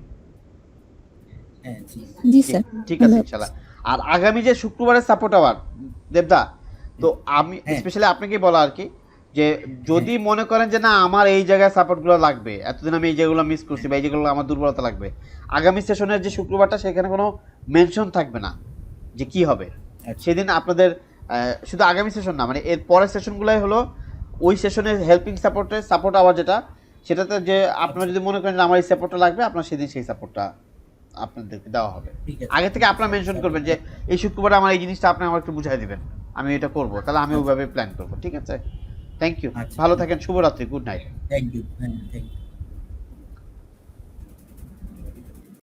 হ্যাঁ জি জি স্যার। ঠিক আছে ইনশাআল্লাহ। আর আগামী যে শুক্রবারের সাপোর্ট আওয়ার দেবদা, তো আমি হ্যাঁ। স্পেশালি আপনাকে বলা আর কি, যে যদি মনে করেন যে না আমার এই জায়গায় সাপোর্টগুলো লাগবে, এতদিন আমি এই জায়গাগুলো মিস করছি বা এই জায়গাগুলো আমার দুর্বলতা লাগবে, আগামী সেশনের যে শুক্রবারটা সেখানে কোনো মেনশন থাকবে না যে কি হবে। আচ্ছা। সেদিন আপনাদের শুধু আগামী সেশন না, মানে এর পরের সেশনগুলোই হলো ওই সেশনের হেল্পিং সাপোর্ট আওয়ার যেটা, সেটাতে যে আপনারা যদি মনে করেন যে আমার এই সাপোর্টটা লাগবে, আপনার সেদিন সেই সাপোর্টটা আপনাদেরকে দেওয়া হবে। ঠিক আছে। আগে থেকে আপনারা মেনশন করবেন যে এই শুক্রবারে আমার এই জিনিসটা আপনি আমার একটু বুঝাই দিবেন, আমি এটা করব, তাহলে আমি ওইভাবে প্ল্যান করব। ঠিক আছে, থ্যাংক ইউ, আচ্ছা। ভালো থাকেন, শুভরাত্রি, গুড নাইট। Thank you. হ্যাঁ থ্যাংক ইউ।